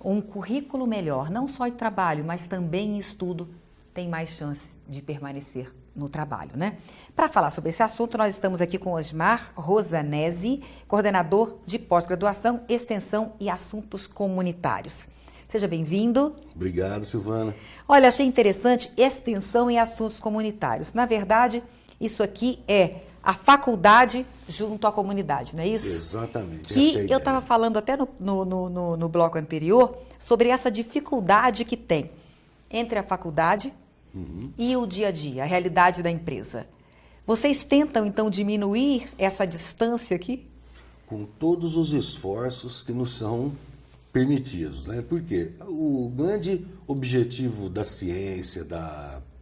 Speaker 1: um currículo melhor, não só em trabalho, mas também em estudo, têm mais chance de permanecer no trabalho, né? Para falar sobre esse assunto, nós estamos aqui com Osmar Rosanese, coordenador de pós-graduação, extensão e assuntos comunitários. Seja bem-vindo.
Speaker 7: Obrigado, Silvana.
Speaker 1: Olha, achei interessante extensão e assuntos comunitários. Na verdade, isso aqui é a faculdade junto à comunidade, não é isso?
Speaker 7: Exatamente.
Speaker 1: Que eu estava falando até no bloco anterior sobre essa dificuldade que tem entre a faculdade e o dia a dia, a realidade da empresa. Vocês tentam, então, diminuir essa distância aqui?
Speaker 7: Com todos os esforços que nos são permitidos, né? Porque o grande objetivo da ciência,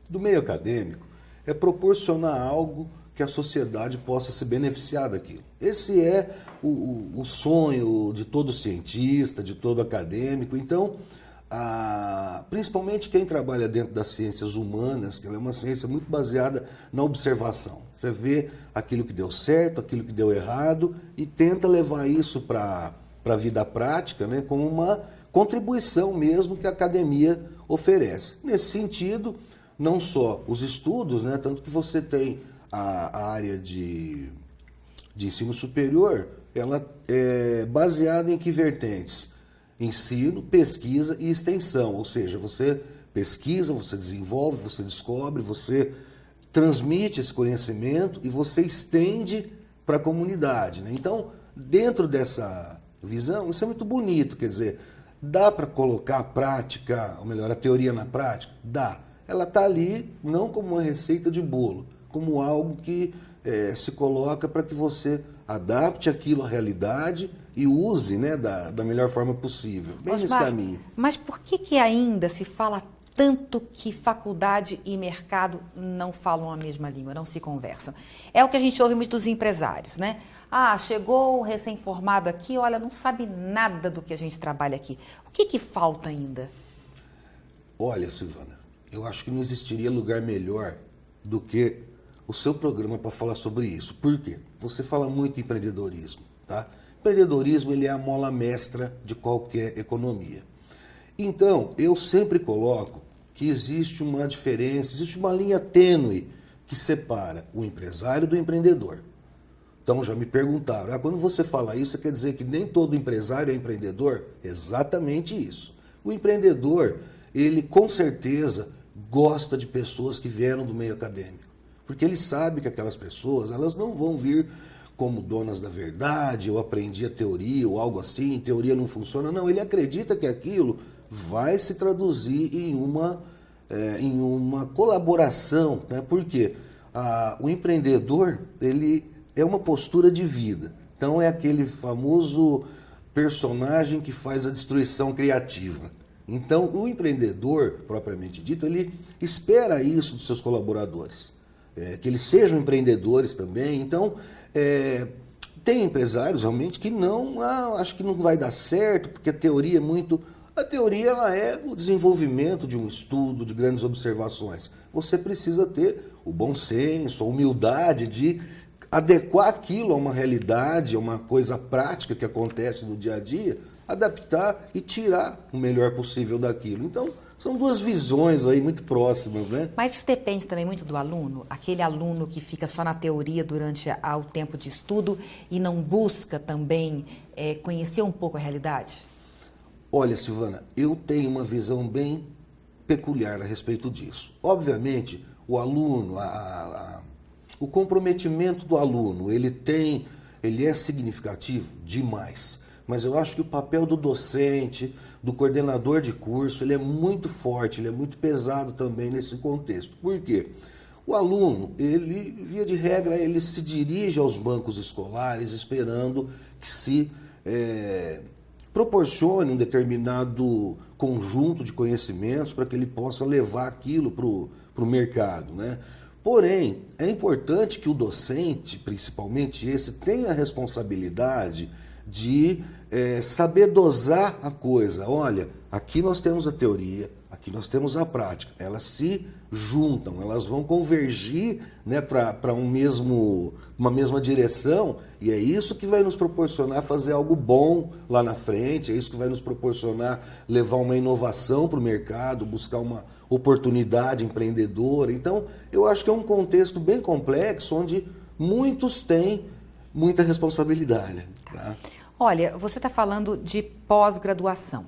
Speaker 7: do meio acadêmico, é proporcionar algo que a sociedade possa se beneficiar daquilo. Esse é o sonho de todo cientista, de todo acadêmico. Então, principalmente quem trabalha dentro das ciências humanas, que ela é uma ciência muito baseada na observação. Você vê aquilo que deu certo, aquilo que deu errado e tenta levar isso para a vida prática, né, como uma contribuição mesmo que a academia oferece. Nesse sentido, não só os estudos, né, tanto que você tem a área de ensino superior, ela é baseada em que vertentes? Ensino, pesquisa e extensão, ou seja, você pesquisa, você desenvolve, você descobre, você transmite esse conhecimento e você estende para a comunidade, né? Então, dentro dessa visão, isso é muito bonito, quer dizer, dá para colocar a prática, ou melhor, a teoria na prática? Dá. Ela está ali não como uma receita de bolo, como algo que se coloca para que você adapte aquilo à realidade e use, né, da melhor forma possível. Bem nesse caminho.
Speaker 1: Mas por que ainda se fala tanto que faculdade e mercado não falam a mesma língua, não se conversam? É o que a gente ouve muito dos empresários, né? Chegou o recém-formado aqui, olha, não sabe nada do que a gente trabalha aqui. O que falta ainda?
Speaker 7: Olha, Silvana, eu acho que não existiria lugar melhor do que o seu programa para falar sobre isso. Por quê? Você fala muito em empreendedorismo, tá? Empreendedorismo, ele é a mola mestra de qualquer economia. Então, eu sempre coloco que existe uma diferença, existe uma linha tênue que separa o empresário do empreendedor. Então, já me perguntaram, quando você fala isso, quer dizer que nem todo empresário é empreendedor? Exatamente isso. O empreendedor, ele com certeza gosta de pessoas que vieram do meio acadêmico, porque ele sabe que aquelas pessoas, elas não vão vir como donas da verdade, eu aprendi a teoria ou algo assim, teoria não funciona. Não, ele acredita que aquilo vai se traduzir em uma colaboração, né? Porque o empreendedor, ele é uma postura de vida. Então é aquele famoso personagem que faz a destruição criativa. Então o empreendedor, propriamente dito, ele espera isso dos seus colaboradores. Que eles sejam empreendedores também. Então, tem empresários realmente que não, acho que não vai dar certo, porque a teoria é muito... A teoria, ela é o desenvolvimento de um estudo, de grandes observações. Você precisa ter o bom senso, a humildade de adequar aquilo a uma realidade, a uma coisa prática que acontece no dia a dia, adaptar e tirar o melhor possível daquilo. Então, são duas visões aí muito próximas, né?
Speaker 1: Mas isso depende também muito do aluno, aquele aluno que fica só na teoria durante o tempo de estudo e não busca também conhecer um pouco a realidade?
Speaker 7: Olha, Silvana, eu tenho uma visão bem peculiar a respeito disso. Obviamente, o aluno, o comprometimento do aluno, ele é significativo demais. Mas eu acho que o papel do docente, do coordenador de curso, ele é muito forte, ele é muito pesado também nesse contexto. Por quê? O aluno, ele, via de regra, ele se dirige aos bancos escolares esperando que se proporcione um determinado conjunto de conhecimentos para que ele possa levar aquilo para o mercado, né? Porém, é importante que o docente, principalmente esse, tenha a responsabilidade de saber dosar a coisa. Olha, aqui nós temos a teoria, aqui nós temos a prática. Elas se juntam, elas vão convergir, né, para uma mesma direção, e é isso que vai nos proporcionar fazer algo bom lá na frente, é isso que vai nos proporcionar levar uma inovação para o mercado, buscar uma oportunidade empreendedora. Então, eu acho que é um contexto bem complexo, onde muitos têm muita responsabilidade. Tá?
Speaker 1: Olha, você está falando de pós-graduação.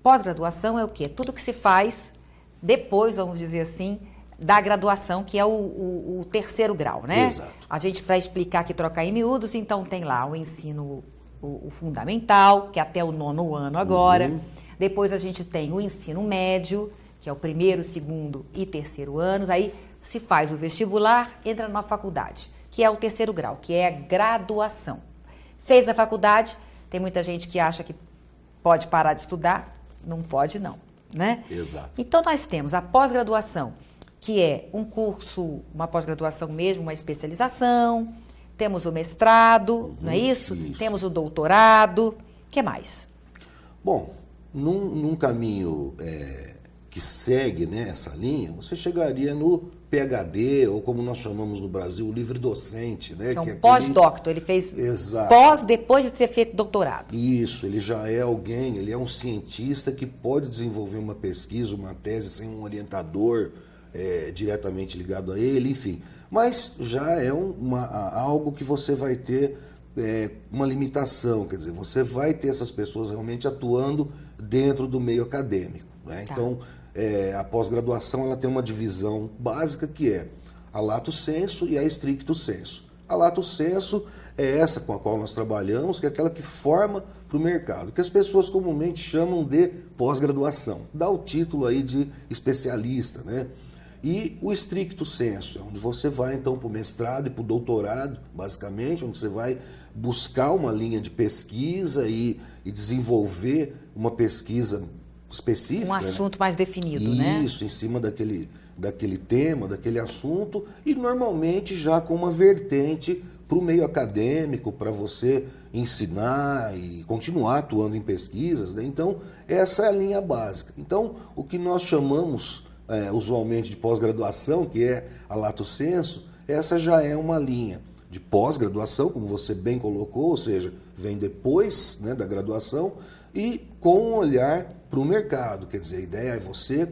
Speaker 1: Pós-graduação é o quê? Tudo que se faz depois, vamos dizer assim, da graduação, que é o terceiro grau, né?
Speaker 7: Exato.
Speaker 1: A gente, para explicar aqui, trocar em miúdos, então tem lá o ensino o fundamental, que é até o 9º ano agora. Depois a gente tem o ensino médio, que é o primeiro, segundo e terceiro anos, aí se faz o vestibular, entra numa faculdade, que é o terceiro grau, que é a graduação. Fez a faculdade, tem muita gente que acha que pode parar de estudar, não pode não, né?
Speaker 7: Exato.
Speaker 1: Então nós temos a pós-graduação, que é um curso, uma pós-graduação mesmo, uma especialização, temos o mestrado, não é isso? Temos o doutorado, o que mais?
Speaker 7: Bom, num caminho que segue, né, essa linha, você chegaria no PhD, ou como nós chamamos no Brasil, o livre docente, né?
Speaker 1: Então,
Speaker 7: que é aquele...
Speaker 1: pós-doctor, ele fez
Speaker 7: Exato.
Speaker 1: pós depois de ter feito doutorado.
Speaker 7: Isso, ele já é alguém, ele é um cientista que pode desenvolver uma pesquisa, uma tese sem um orientador diretamente ligado a ele, enfim. Mas já é algo que você vai ter uma limitação, quer dizer, você vai ter essas pessoas realmente atuando dentro do meio acadêmico, né?
Speaker 1: Tá.
Speaker 7: Então, a pós-graduação ela tem uma divisão básica que é a lato sensu e a stricto sensu. A lato sensu é essa com a qual nós trabalhamos, que é aquela que forma para o mercado, que as pessoas comumente chamam de pós-graduação. Dá o título aí de especialista, né? E o stricto sensu, onde você vai então para o mestrado e para o doutorado, basicamente, onde você vai buscar uma linha de pesquisa e desenvolver uma pesquisa específica.
Speaker 1: Um assunto, né, mais definido,
Speaker 7: isso,
Speaker 1: né?
Speaker 7: Isso, em cima daquele tema, daquele assunto, e normalmente já com uma vertente para o meio acadêmico, para você ensinar e continuar atuando em pesquisas, né? Então, essa é a linha básica. Então, o que nós chamamos usualmente de pós-graduação, que é a lato sensu, essa já é uma linha de pós-graduação, como você bem colocou, ou seja, vem depois, né, da graduação, e com um olhar para o mercado. Quer dizer, a ideia é você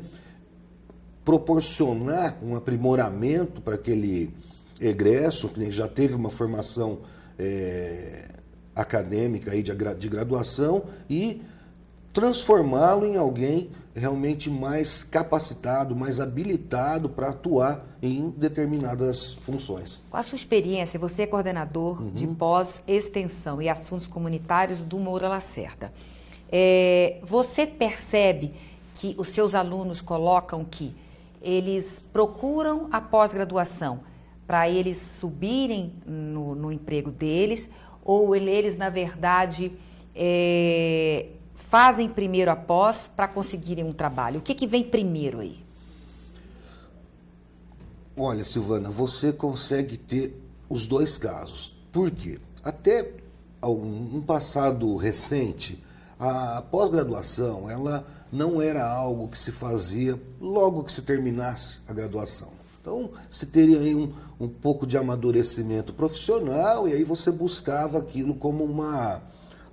Speaker 7: proporcionar um aprimoramento para aquele egresso, que já teve uma formação acadêmica aí de graduação, e transformá-lo em alguém realmente mais capacitado, mais habilitado para atuar em determinadas funções.
Speaker 1: Com a sua experiência, você é coordenador de pós-extensão e assuntos comunitários do Moura Lacerda. Você percebe que os seus alunos colocam que eles procuram a pós-graduação para eles subirem no emprego deles, ou eles, na verdade, fazem primeiro a pós para conseguirem um trabalho? O que vem primeiro aí?
Speaker 7: Olha, Silvana, você consegue ter os dois casos. Por quê? Até um passado recente, a pós-graduação ela não era algo que se fazia logo que se terminasse a graduação. Então, você teria aí um pouco de amadurecimento profissional, e aí você buscava aquilo como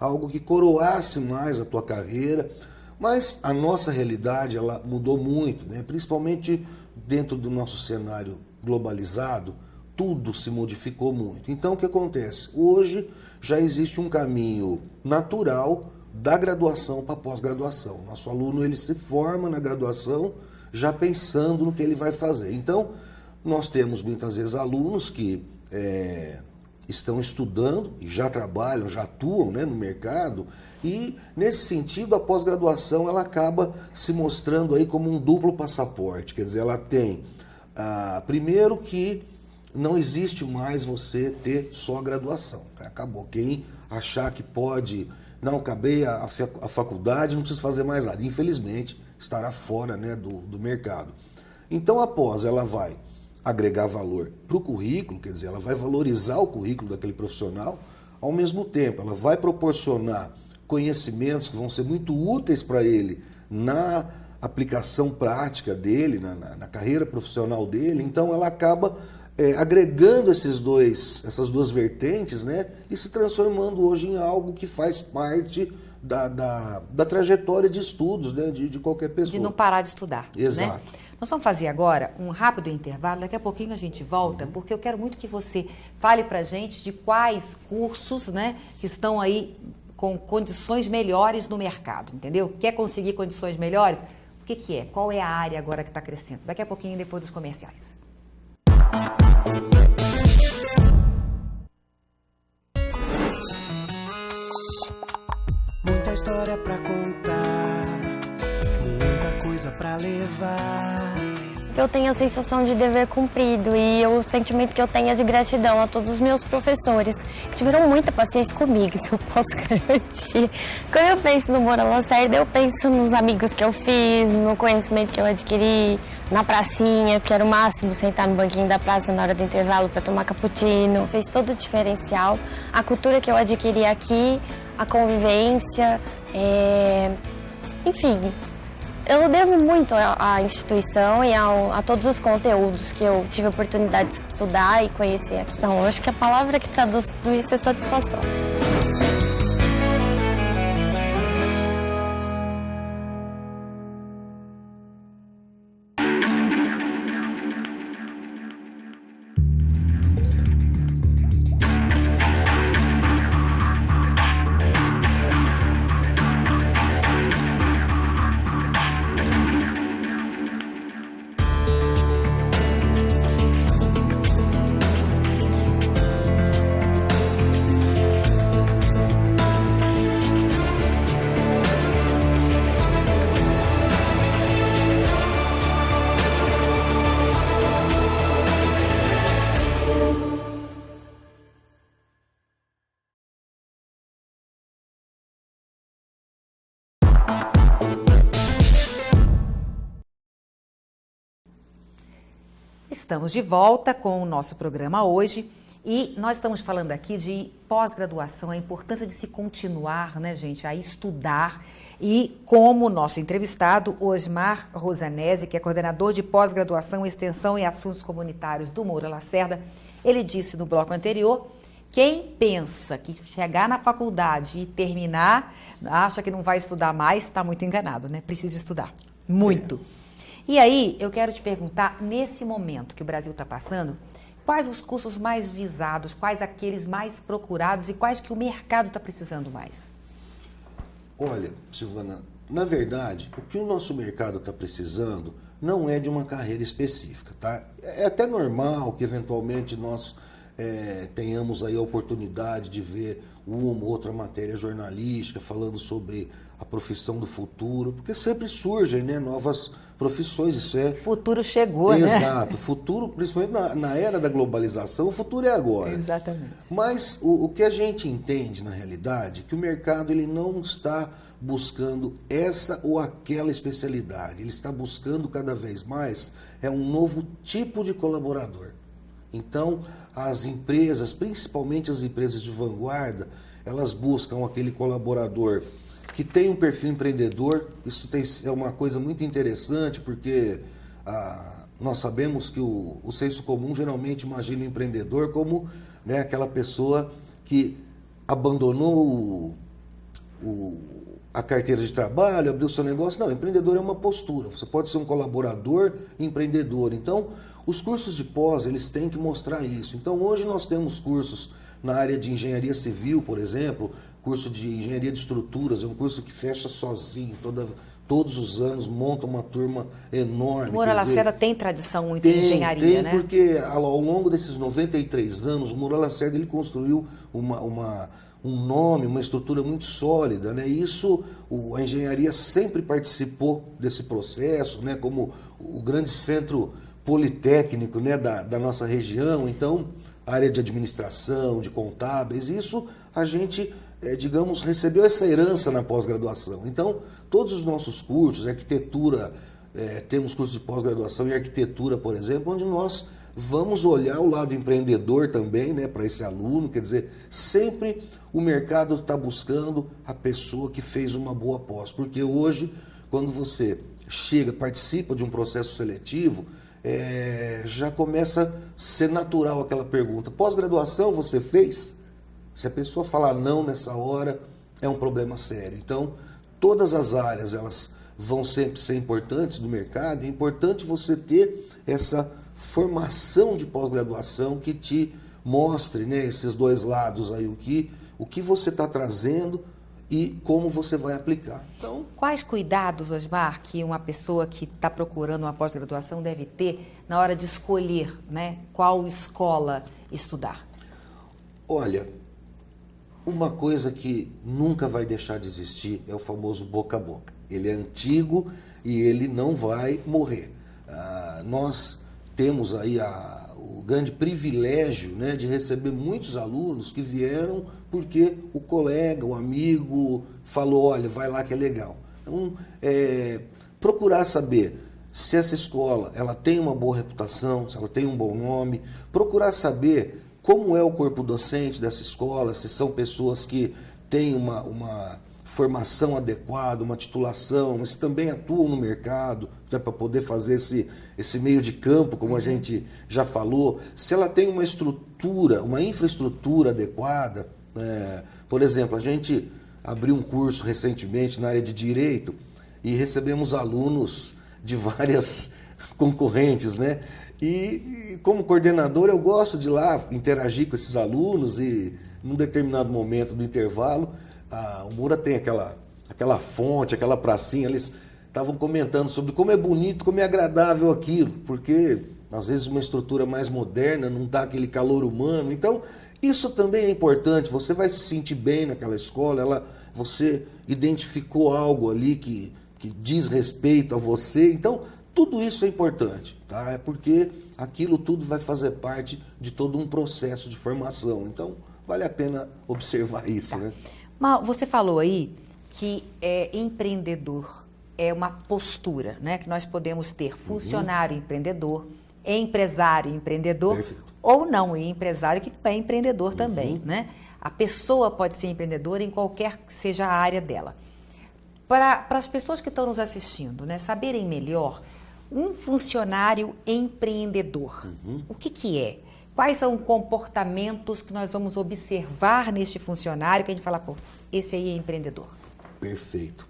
Speaker 7: algo que coroasse mais a tua carreira. Mas a nossa realidade ela mudou muito, né? Principalmente dentro do nosso cenário globalizado, tudo se modificou muito. Então, o que acontece? Hoje já existe um caminho natural da graduação para a pós-graduação. Nosso aluno ele se forma na graduação já pensando no que ele vai fazer. Então, nós temos muitas vezes alunos que estão estudando e já trabalham, já atuam, né, no mercado, e nesse sentido a pós-graduação ela acaba se mostrando aí como um duplo passaporte. Quer dizer, ela tem primeiro que não existe mais você ter só a graduação. Acabou. Quem achar que pode, não, acabei a faculdade, não preciso fazer mais nada, infelizmente estará fora, né, do mercado. Então a pós ela vai agregar valor para o currículo, quer dizer, ela vai valorizar o currículo daquele profissional, ao mesmo tempo ela vai proporcionar conhecimentos que vão ser muito úteis para ele na aplicação prática dele, na carreira profissional dele. Então ela acaba agregando essas duas vertentes, né, e se transformando hoje em algo que faz parte da trajetória de estudos, né, de qualquer pessoa.
Speaker 1: De não parar de estudar.
Speaker 7: Exato.
Speaker 1: Né? Nós vamos fazer agora um rápido intervalo, daqui a pouquinho a gente volta, porque eu quero muito que você fale pra gente de quais cursos, né, que estão aí com condições melhores no mercado, entendeu? Quer conseguir condições melhores? O que é? Qual é a área agora que está crescendo? Daqui a pouquinho, depois dos comerciais.
Speaker 3: Muita história pra contar, muita coisa coisa pra levar.
Speaker 6: Eu tenho a sensação de dever cumprido e o sentimento que eu tenho é de gratidão a todos os meus professores, que tiveram muita paciência comigo, isso eu posso garantir. Quando eu penso no Moura Lacerda, eu penso nos amigos que eu fiz, no conhecimento que eu adquiri, na pracinha, que era o máximo sentar no banquinho da praça na hora do intervalo para tomar cappuccino. Fez todo o diferencial. A cultura que eu adquiri aqui, a convivência, enfim... Eu devo muito à instituição e a todos os conteúdos que eu tive a oportunidade de estudar e conhecer aqui. Então, eu acho que a palavra que traduz tudo isso é satisfação.
Speaker 1: Estamos de volta com o nosso programa hoje e nós estamos falando aqui de pós-graduação, a importância de se continuar, né, gente, a estudar. E como nosso entrevistado, Osmar Rosanese, que é coordenador de pós-graduação, extensão e assuntos comunitários do Moura Lacerda, ele disse no bloco anterior: quem pensa que chegar na faculdade e terminar, acha que não vai estudar mais, está muito enganado, né? Precisa estudar, muito. E aí, eu quero te perguntar, nesse momento que o Brasil está passando, quais os cursos mais visados, quais aqueles mais procurados e quais que o mercado está precisando mais?
Speaker 7: Olha, Silvana, na verdade, o que o nosso mercado está precisando não é de uma carreira específica, tá? É até normal que, eventualmente, nós tenhamos aí a oportunidade de ver uma ou outra matéria jornalística falando sobre a profissão do futuro, porque sempre surgem, né, novas profissões, isso é...
Speaker 1: Futuro chegou,
Speaker 7: Exato,
Speaker 1: né?
Speaker 7: Exato, futuro, principalmente na era da globalização, o futuro é agora.
Speaker 1: Exatamente.
Speaker 7: Mas o que a gente entende, na realidade, é que o mercado ele não está buscando essa ou aquela especialidade, ele está buscando cada vez mais um novo tipo de colaborador. Então, as empresas, principalmente as empresas de vanguarda, elas buscam aquele colaborador que tem um perfil empreendedor. Isso é uma coisa muito interessante, porque nós sabemos que o senso comum geralmente imagina o empreendedor como, né, aquela pessoa que abandonou a carteira de trabalho, abriu seu negócio. Não, empreendedor é uma postura. Você pode ser um colaborador empreendedor. Então, os cursos de pós, eles têm que mostrar isso. Então, hoje nós temos cursos na área de engenharia civil, por exemplo, curso de engenharia de estruturas, é um curso que fecha sozinho, todos os anos monta uma turma enorme.
Speaker 1: O Moura Lacerda tem tradição muito em engenharia, né?
Speaker 7: Porque ao longo desses 93 anos, o Moura Lacerda ele construiu um nome, uma estrutura muito sólida, né? Isso, a engenharia sempre participou desse processo, né? Como o grande centro politécnico, né, da nossa região. Então, a área de administração, de contábeis, isso a gente, digamos, recebeu essa herança na pós-graduação. Então, todos os nossos cursos, arquitetura, temos cursos de pós-graduação em arquitetura, por exemplo, onde nós vamos olhar o lado empreendedor também, né, para esse aluno. Quer dizer, sempre o mercado está buscando a pessoa que fez uma boa pós, porque hoje, quando você chega, participa de um processo seletivo, já começa a ser natural aquela pergunta: pós-graduação você fez? Se a pessoa falar não nessa hora, é um problema sério. Então, todas as áreas elas vão sempre ser importantes no mercado. É importante você ter essa formação de pós-graduação que te mostre, né, esses dois lados aí, o que você está trazendo e como você vai aplicar. Então,
Speaker 1: quais cuidados, Osmar, que uma pessoa que está procurando uma pós-graduação deve ter na hora de escolher, né, qual escola estudar?
Speaker 7: Olha, uma coisa que nunca vai deixar de existir é o famoso boca a boca. Ele é antigo, e ele não vai morrer. Nós temos aí o grande privilégio, né, de receber muitos alunos que vieram porque o colega, o amigo falou, olha, vai lá que é legal. Então, procurar saber se essa escola ela tem uma boa reputação, se ela tem um bom nome, procurar saber como é o corpo docente dessa escola, se são pessoas que têm uma formação adequada, uma titulação, mas também atuam no mercado, né, para poder fazer esse meio de campo, como a gente já falou, se ela tem uma estrutura, uma infraestrutura adequada. Por exemplo, a gente abriu um curso recentemente na área de Direito e recebemos alunos de várias concorrentes, né? E como coordenador eu gosto de ir lá interagir com esses alunos e num determinado momento do intervalo, o Moura tem aquela fonte, aquela pracinha, eles estavam comentando sobre como é bonito, como é agradável aquilo, porque às vezes uma estrutura mais moderna não dá aquele calor humano. Então, isso também é importante, você vai se sentir bem naquela escola, você identificou algo ali que diz respeito a você, então tudo isso é importante, tá? É porque aquilo tudo vai fazer parte de todo um processo de formação, então vale a pena observar isso, né?
Speaker 1: Mas você falou aí que empreendedor é uma postura, né? Que nós podemos ter funcionário empreendedor, empresário empreendedor,
Speaker 7: Perfeito.
Speaker 1: Ou não, e empresário que não é empreendedor também, né? A pessoa pode ser empreendedora em qualquer que seja a área dela. Para as pessoas que estão nos assistindo, né, saberem melhor, um funcionário empreendedor, o que é? Quais são os comportamentos que nós vamos observar neste funcionário que a gente fala, pô, esse aí é empreendedor?
Speaker 7: Perfeito.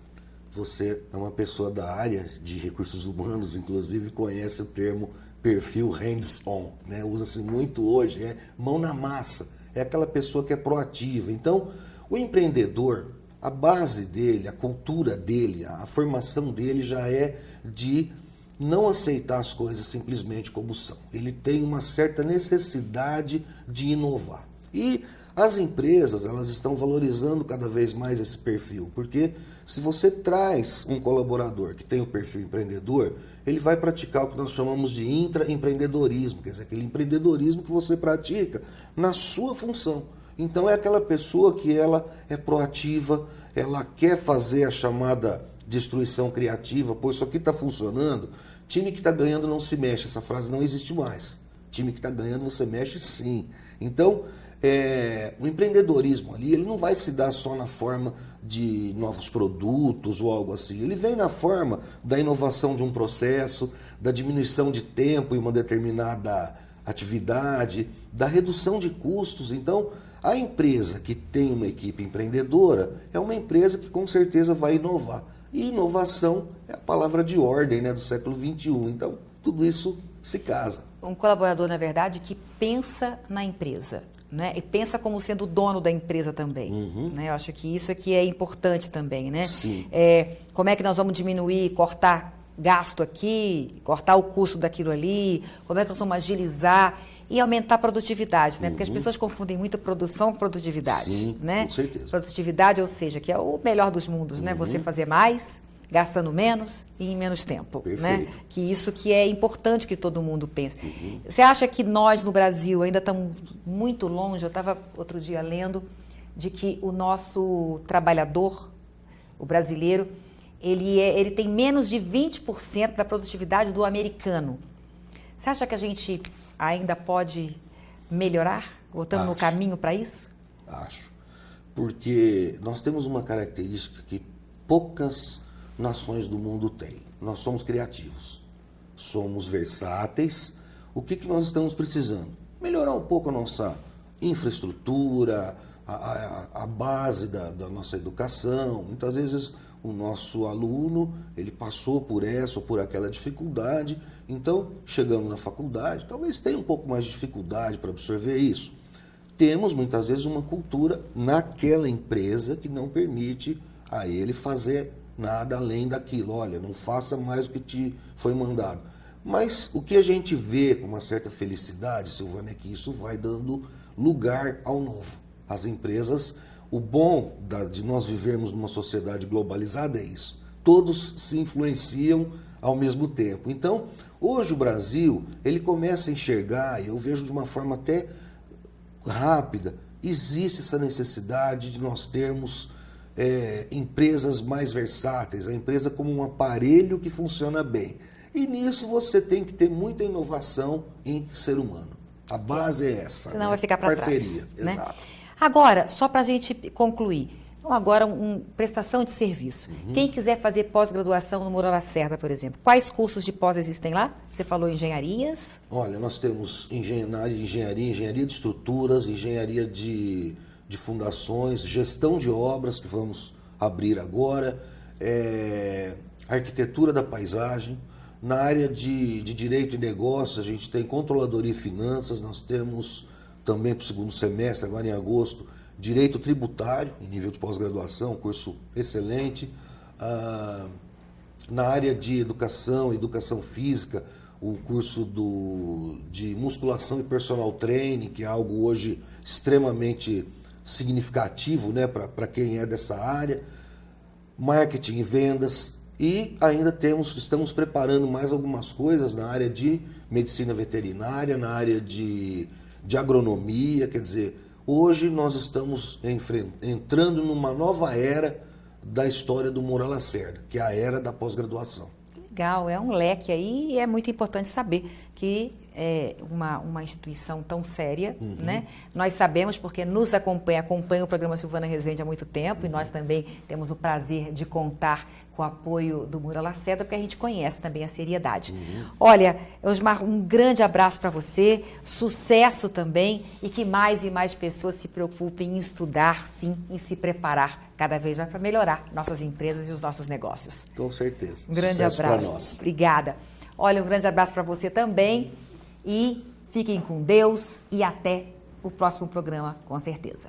Speaker 7: Você é uma pessoa da área de recursos humanos, inclusive conhece o termo perfil hands-on, né? Usa-se muito hoje, é mão na massa, é aquela pessoa que é proativa. Então, o empreendedor, a base dele, a cultura dele, a formação dele já é de não aceitar as coisas simplesmente como são. Ele tem uma certa necessidade de inovar. E as empresas, elas estão valorizando cada vez mais esse perfil, porque se você traz um colaborador que tem o perfil empreendedor, ele vai praticar o que nós chamamos de intraempreendedorismo, quer dizer, aquele empreendedorismo que você pratica na sua função. Então é aquela pessoa que ela é proativa, ela quer fazer a chamada destruição criativa, pô, isso aqui está funcionando, time que está ganhando não se mexe, essa frase não existe mais. Time que está ganhando você mexe sim. Então, o empreendedorismo ali, ele não vai se dar só na forma de novos produtos ou algo assim, ele vem na forma da inovação de um processo, da diminuição de tempo em uma determinada atividade, da redução de custos. Então, a empresa que tem uma equipe empreendedora é uma empresa que com certeza vai inovar. E inovação é a palavra de ordem, né, do século XXI. Então, tudo isso se casa.
Speaker 1: Um colaborador, na verdade, que pensa na empresa, né? E pensa como sendo o dono da empresa também. Né? Eu acho que isso aqui é importante também, né?
Speaker 7: Sim.
Speaker 1: Como é que nós vamos diminuir, cortar gasto aqui, cortar o custo daquilo ali, como é que nós vamos agilizar e aumentar a produtividade, né? Porque as pessoas confundem muito produção com produtividade.
Speaker 7: Sim,
Speaker 1: né?
Speaker 7: com certeza.
Speaker 1: Produtividade, ou seja, que é o melhor dos mundos, né? Você fazer mais, gastando menos e em menos tempo.
Speaker 7: Perfeito.
Speaker 1: Né? Que isso que é importante que todo mundo pense. Você acha que nós no Brasil ainda estamos muito longe? Eu estava outro dia lendo de que o nosso trabalhador, o brasileiro, ele tem menos de 20% da produtividade do americano. Você acha que a gente ainda pode melhorar? Ou estamos no caminho para isso?
Speaker 7: Acho. Porque nós temos uma característica que poucas nações do mundo têm. Nós somos criativos, somos versáteis. O que nós estamos precisando? Melhorar um pouco a nossa infraestrutura, a base da nossa educação. Muitas vezes o nosso aluno, ele passou por essa ou por aquela dificuldade, então, chegando na faculdade, talvez tenha um pouco mais de dificuldade para absorver isso. Temos, muitas vezes, uma cultura naquela empresa que não permite a ele fazer nada além daquilo. Olha, não faça mais o que te foi mandado. Mas o que a gente vê com uma certa felicidade, Silvana, é que isso vai dando lugar ao novo. As empresas, o bom de nós vivermos numa sociedade globalizada é isso. todos se influenciam ao mesmo tempo. Então, hoje o Brasil, ele começa a enxergar, e eu vejo de uma forma até rápida, existe essa necessidade de nós termos empresas mais versáteis, a empresa como um aparelho que funciona bem. E nisso você tem que ter muita inovação em ser humano. A base é essa.
Speaker 1: Senão vai ficar para trás.
Speaker 7: Parceria,
Speaker 1: né?
Speaker 7: Exato.
Speaker 1: Agora, só para a gente concluir, então, agora prestação de serviço. Quem quiser fazer pós-graduação no Moura Lacerda, por exemplo, quais cursos de pós existem lá? Você falou engenharias?
Speaker 7: Olha, nós temos engenharia de estruturas, engenharia de fundações, gestão de obras, que vamos abrir agora, arquitetura da paisagem. Na área de direito e negócios, a gente tem controladoria e finanças, nós temos também para o segundo semestre, agora em agosto, direito tributário, em nível de pós-graduação, curso excelente. Na área de educação física, o curso de musculação e personal training, que é algo hoje extremamente significativo, né, para quem é dessa área. Marketing e vendas. E ainda estamos preparando mais algumas coisas na área de medicina veterinária, na área de agronomia, quer dizer, hoje nós estamos entrando numa nova era da história do Moura Lacerda, que é a era da pós-graduação.
Speaker 1: Legal, é um leque aí e é muito importante saber que é uma instituição tão séria, né? Nós sabemos porque nos acompanha o programa Silvana Rezende há muito tempo e nós também temos o prazer de contar com o apoio do Moura Lacerda, porque a gente conhece também a seriedade. Olha, Osmar, um grande abraço para você, sucesso também e que mais e mais pessoas se preocupem em estudar, sim, em se preparar cada vez mais para melhorar nossas empresas e os nossos negócios.
Speaker 7: Com certeza.
Speaker 1: Um grande
Speaker 7: Sucesso
Speaker 1: abraço.
Speaker 7: para nós.
Speaker 1: Obrigada. Olha, um grande abraço para você também e fiquem com Deus e até o próximo programa, com certeza.